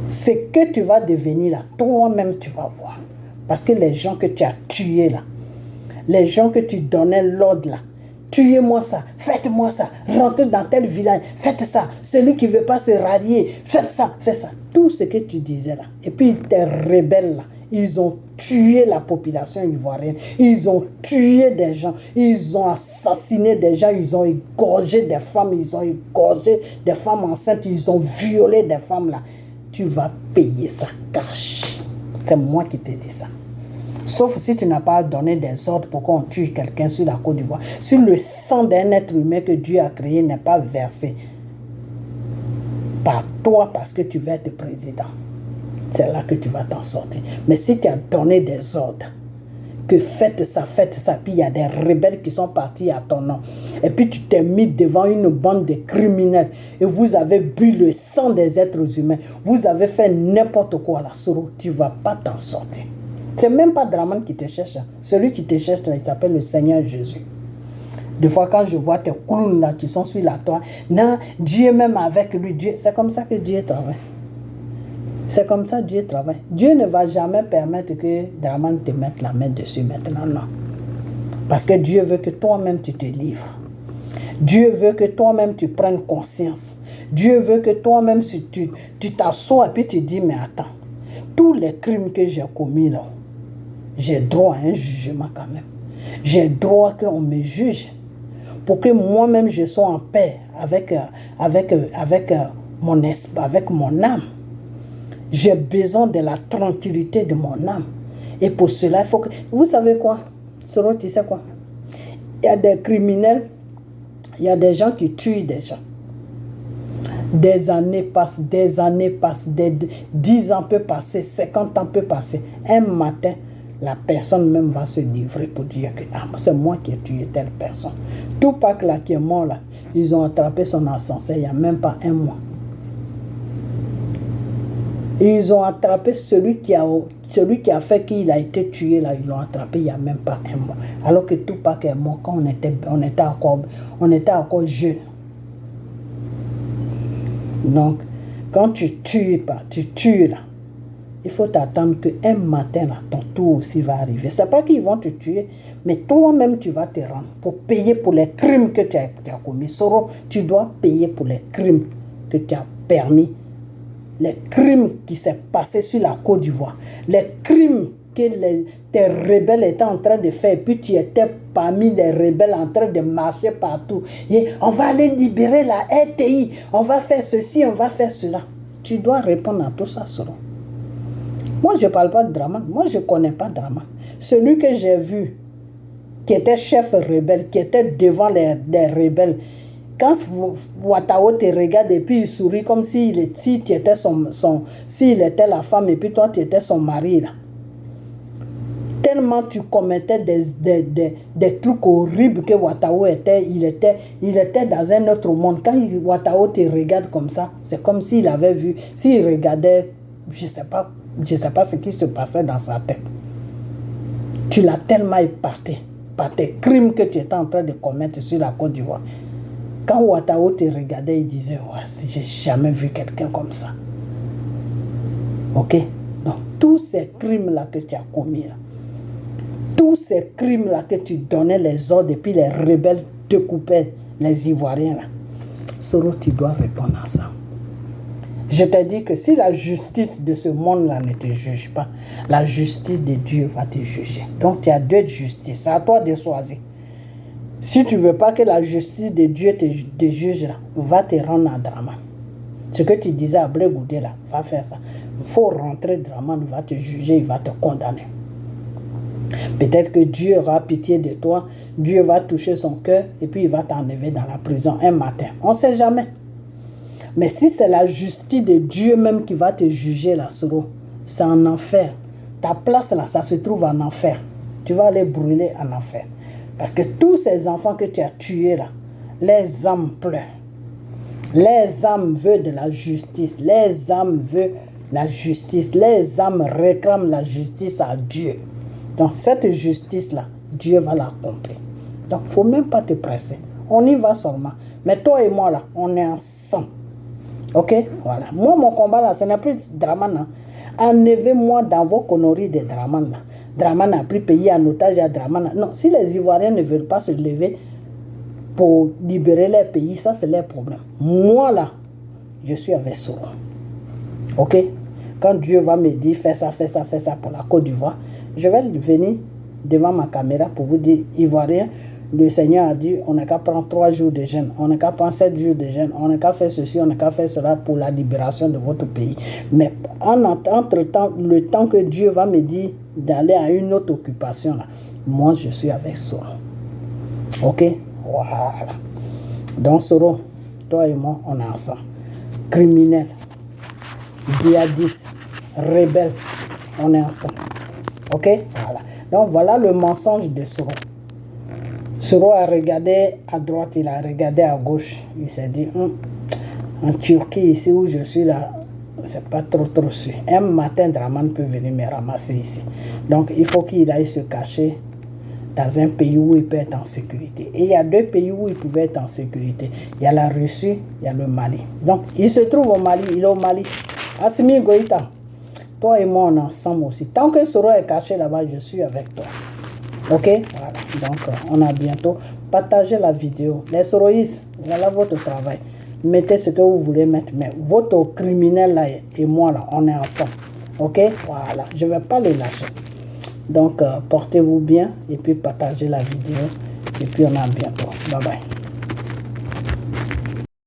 Ce que tu vas devenir, là, toi-même, tu vas voir. Parce que les gens que tu as tués, là, les gens que tu donnais l'ordre, là, tuez-moi ça, faites-moi ça, rentrez dans tel village, faites ça, celui qui ne veut pas se rallier, faites ça, faites ça. Tout ce que tu disais là. Et puis tes rebelles là, ils ont tué la population ivoirienne, ils ont tué des gens, ils ont assassiné des gens, ils ont égorgé des femmes, ils ont égorgé des femmes enceintes, ils ont violé des femmes là. Tu vas payer ça cash. C'est moi qui te dis ça. Sauf si tu n'as pas donné des ordres pour qu'on tue quelqu'un sur la Côte d'Ivoire. Si le sang d'un être humain que Dieu a créé n'est pas versé par toi parce que tu veux être président, c'est là que tu vas t'en sortir. Mais si tu as donné des ordres, que faites ça, puis il y a des rebelles qui sont partis à ton nom, et puis tu t'es mis devant une bande de criminels, et vous avez bu le sang des êtres humains, vous avez fait n'importe quoi là, Soro, tu ne vas pas t'en sortir. C'est même pas Draman qui te cherche. Celui qui te cherche, il s'appelle le Seigneur Jésus. Des fois, quand je vois tes clowns là qui sont sur la toile, non, Dieu même avec lui, Dieu, c'est comme ça que Dieu travaille. C'est comme ça que Dieu travaille. Dieu ne va jamais permettre que Draman te mette la main dessus maintenant, non. Parce que Dieu veut que toi-même tu te livres. Dieu veut que toi-même tu prennes conscience. Dieu veut que toi-même tu t'assois et puis tu dis, mais attends, tous les crimes que j'ai commis là, j'ai droit à un jugement quand même. J'ai droit qu'on me juge pour que moi-même je sois en paix avec mon esprit, avec mon âme. J'ai besoin de la tranquillité de mon âme. Et pour cela, il faut que... Vous savez quoi? Soro, tu sais quoi? Il y a des criminels, il y a des gens qui tuent des gens. Des années passent, 10 ans peuvent passer, 50 ans peuvent passer. Un matin, la personne même va se livrer pour dire que c'est moi qui ai tué telle personne. Tupac là qui est mort là, ils ont attrapé son ascenseur il n'y a même pas un mois. Ils ont attrapé celui qui a fait qu'il a été tué là, ils l'ont attrapé il n'y a même pas un mois. Alors que Tupac est mort quand on était encore jeunes. Donc, quand tu tues pas, tu tues là, il faut t'attendre qu'un matin, là, ton tour aussi va arriver. Ce n'est pas qu'ils vont te tuer, mais toi-même, tu vas te rendre pour payer pour les crimes que tu as commis. Soro, tu dois payer pour les crimes que tu as permis, les crimes qui s'est passé sur la Côte d'Ivoire, les crimes que tes rebelles étaient en train de faire, et puis tu étais parmi les rebelles en train de marcher partout. Et on va aller libérer la RTI, on va faire ceci, on va faire cela. Tu dois répondre à tout ça, Soro. Moi, je ne parle pas de Draman. Moi, je ne connais pas Draman. Celui que j'ai vu, qui était chef rebelle, qui était devant les rebelles, quand Ouattara te regarde et puis il sourit comme si tu étais s'il était la femme et puis toi, tu étais son mari, là. Tellement tu commettais des trucs horribles que Ouattara il était dans un autre monde. Quand Ouattara te regarde comme ça, c'est comme s'il avait vu, s'il regardait, je sais pas ce qui se passait dans sa tête. Tu l'as tellement éparté par tes crimes que tu étais en train de commettre sur la Côte d'Ivoire. Quand Ouattara te regardait, il disait, ouais, j'ai jamais vu quelqu'un comme ça. Ok? Donc, tous ces crimes-là que tu as commis, là, tous ces crimes-là que tu donnais les ordres et puis les rebelles découpaient les Ivoiriens, là. Soro, tu dois répondre à ça. Je t'ai dit que si la justice de ce monde-là ne te juge pas, la justice de Dieu va te juger. Donc, tu as deux justices. C'est à toi de choisir. Si tu ne veux pas que la justice de Dieu te juge, là, va te rendre à Draman. Ce que tu disais à Blé-Goudé, là, va faire ça. Il faut rentrer, Draman va te juger, il va te condamner. Peut-être que Dieu aura pitié de toi, Dieu va toucher son cœur et puis il va t'enlever dans la prison un matin. On ne sait jamais. Mais si c'est la justice de Dieu même qui va te juger, là, Soro, c'est en enfer. Ta place là, ça se trouve en enfer. Tu vas aller brûler en enfer. Parce que tous ces enfants que tu as tués là, les âmes pleurent. Les âmes veulent de la justice. Les âmes veulent la justice. Les âmes réclament la justice à Dieu. Donc cette justice-là, Dieu va l'accomplir. Donc il ne faut même pas te presser. On y va seulement. Mais toi et moi là, on est ensemble. Ok, voilà. Moi, mon combat là, ce n'est plus Draman. Enlevez-moi dans vos conneries de Draman là. Draman a pris pays en otage à Draman. Non, si les Ivoiriens ne veulent pas se lever pour libérer leur pays, ça c'est leur problème. Moi là, je suis avec Soro. Ok? Quand Dieu va me dire fais ça, fais ça, fais ça pour la Côte d'Ivoire, je vais venir devant ma caméra pour vous dire, Ivoiriens, le Seigneur a dit, on n'a qu'à prendre 3 jours de jeûne, on n'a qu'à prendre 7 jours de jeûne, on n'a qu'à faire ceci, on n'a qu'à faire cela pour la libération de votre pays. Mais entre-temps, le temps que Dieu va me dire d'aller à une autre occupation, là, moi je suis avec Soro. Ok? Voilà. Donc Soro, toi et moi, on est ensemble. Criminel, djihadiste, rebelle, on est ensemble. Ok? Voilà. Donc voilà le mensonge de Soro. Soro a regardé à droite, il a regardé à gauche. Il s'est dit, en Turquie, ici où je suis là, c'est pas trop sûr. Un matin, Draman peut venir me ramasser ici. Donc il faut qu'il aille se cacher dans un pays où il peut être en sécurité. Et il y a 2 pays où il pouvait être en sécurité. Il y a la Russie, il y a le Mali. Donc il se trouve au Mali, il est au Mali. Assimi Goïta, toi et moi, on est ensemble aussi. Tant que Soro est caché là-bas, je suis avec toi. Ok, voilà. Donc, on a bientôt. Partagez la vidéo. Les Soroïs, voilà votre travail. Mettez ce que vous voulez mettre. Mais votre criminel là et moi là, on est ensemble. Ok, voilà. Je ne vais pas les lâcher. Donc, portez-vous bien et puis partagez la vidéo. Et puis, on a bientôt. Bye bye.